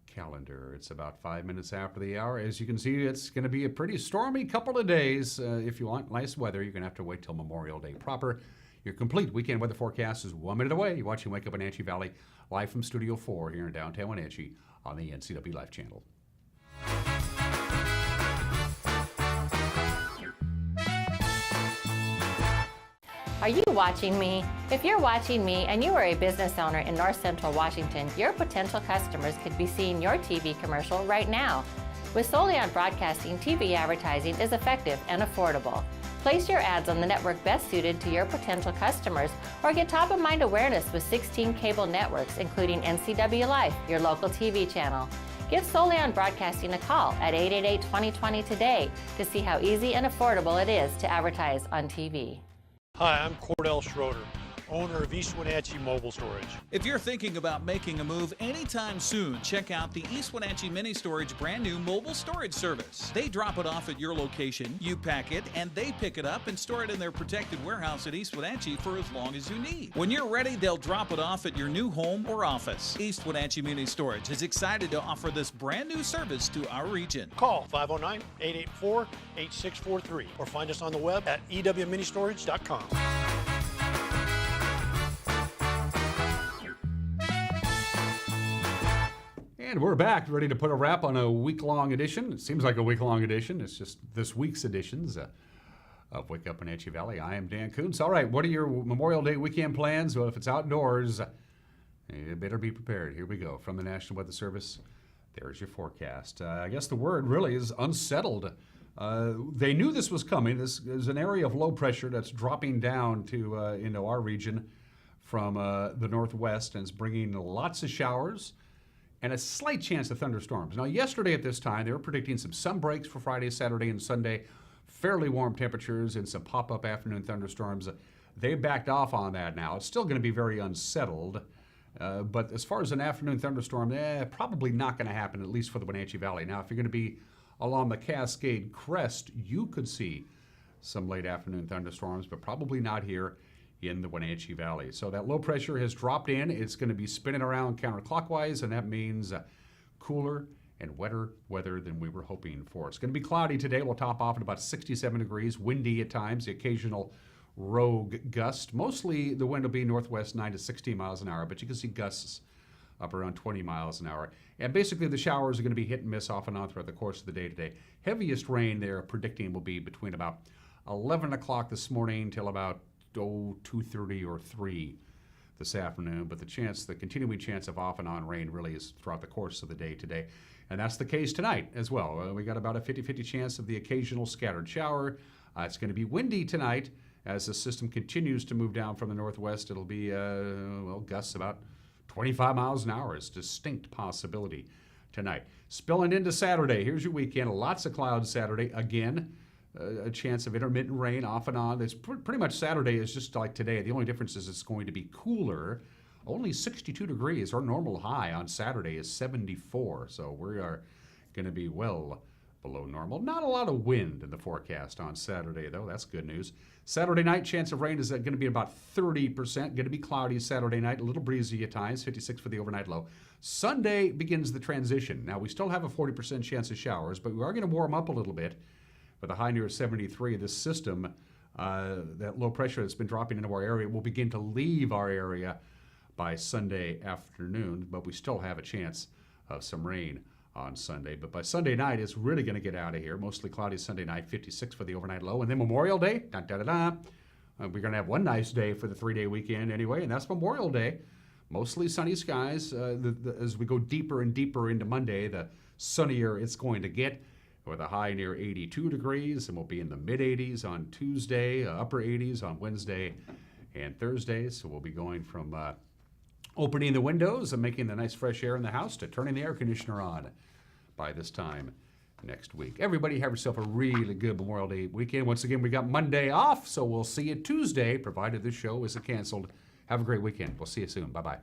calendar. It's about 5 minutes after the hour. As you can see, it's going to be a pretty stormy couple of days. If you want nice weather, you're going to have to wait till Memorial Day proper. Your complete weekend weather forecast is 1 minute away. You're watching Wake Up Wenatchee Valley live from Studio 4 here in downtown Wenatchee on the NCW Life channel. Are you watching me? If you're watching me and you are a business owner in North Central Washington, your potential customers could be seeing your TV commercial right now. With Solion Broadcasting, TV advertising is effective and affordable. Place your ads on the network best suited to your potential customers or get top-of-mind awareness with 16 cable networks, including NCW Life, your local TV channel. Give Solion Broadcasting a call at 888-2020 today to see how easy and affordable it is to advertise on TV. Hi, I'm Cordell Schroeder, owner of East Wenatchee Mobile Storage. If you're thinking about making a move anytime soon, check out the East Wenatchee Mini Storage brand new mobile storage service. They drop it off at your location, you pack it, and they pick it up and store it in their protected warehouse at East Wenatchee for as long as you need. When you're ready, they'll drop it off at your new home or office. East Wenatchee Mini Storage is excited to offer this brand new service to our region. Call 509-884-8643 or find us on the web at ewministorage.com. And we're back, ready to put a wrap on a week-long edition. It seems like a week-long edition. It's just this week's editions of Wake Up Wenatchee Valley. I am Dan Kuntz. All right, what are your Memorial Day weekend plans? Well, if it's outdoors, you better be prepared. Here we go. From the National Weather Service, there's your forecast. I guess the word really is unsettled. They knew this was coming. This is an area of low pressure that's dropping down to into our region from the northwest, and it's bringing lots of showers and a slight chance of thunderstorms. Now, yesterday at this time, they were predicting some sun breaks for Friday, Saturday, and Sunday, fairly warm temperatures and some pop-up afternoon thunderstorms. They backed off on that now. It's still going to be very unsettled, but as far as an afternoon thunderstorm, probably not going to happen, at least for the Wenatchee Valley. Now, if you're going to be along the Cascade Crest, you could see some late afternoon thunderstorms, but probably not here in the Wenatchee Valley. So that low pressure has dropped in. It's going to be spinning around counterclockwise, and that means cooler and wetter weather than we were hoping for. It's going to be cloudy today. We'll top off at about 67 degrees, windy at times, the occasional rogue gust. Mostly the wind will be northwest 9 to 16 miles an hour, but you can see gusts up around 20 miles an hour. And basically the showers are going to be hit and miss off and on throughout the course of the day today. Heaviest rain they're predicting will be between about 11 o'clock this morning till about 2:30 or 3 this afternoon, but the continuing chance of off and on rain really is throughout the course of the day today. And that's the case tonight as well. We got about a 50-50 chance of the occasional scattered shower. It's going to be windy tonight as the system continues to move down from the northwest. It'll be, gusts about 25 miles an hour is a distinct possibility tonight. Spilling into Saturday. Here's your weekend. Lots of clouds Saturday. Again, a chance of intermittent rain off and on. It's pretty much Saturday is just like today. The only difference is it's going to be cooler. Only 62 degrees. Our normal high on Saturday is 74. So we are going to be well below normal. Not a lot of wind in the forecast on Saturday, though. That's good news. Saturday night, chance of rain is going to be about 30%. Going to be cloudy Saturday night, a little breezy at times, 56 for the overnight low. Sunday begins the transition. Now, we still have a 40% chance of showers, but we are going to warm up a little bit with a high near 73. This system, that low pressure that's been dropping into our area, will begin to leave our area by Sunday afternoon, but we still have a chance of some rain on Sunday. But by Sunday night, it's really going to get out of here. Mostly cloudy Sunday night, 56 for the overnight low. And then Memorial Day, we're going to have one nice day for the 3-day weekend anyway, and that's Memorial Day. Mostly sunny skies. As we go deeper and deeper into Monday, the sunnier it's going to get, with a high near 82 degrees, and we'll be in the mid-80s on Tuesday, upper 80s on Wednesday and Thursday. So we'll be going from opening the windows and making the nice fresh air in the house to turning the air conditioner on by this time next week. Everybody have yourself a really good Memorial Day weekend. Once again, we got Monday off, so we'll see you Tuesday, provided this show isn't canceled. Have a great weekend. We'll see you soon. Bye-bye.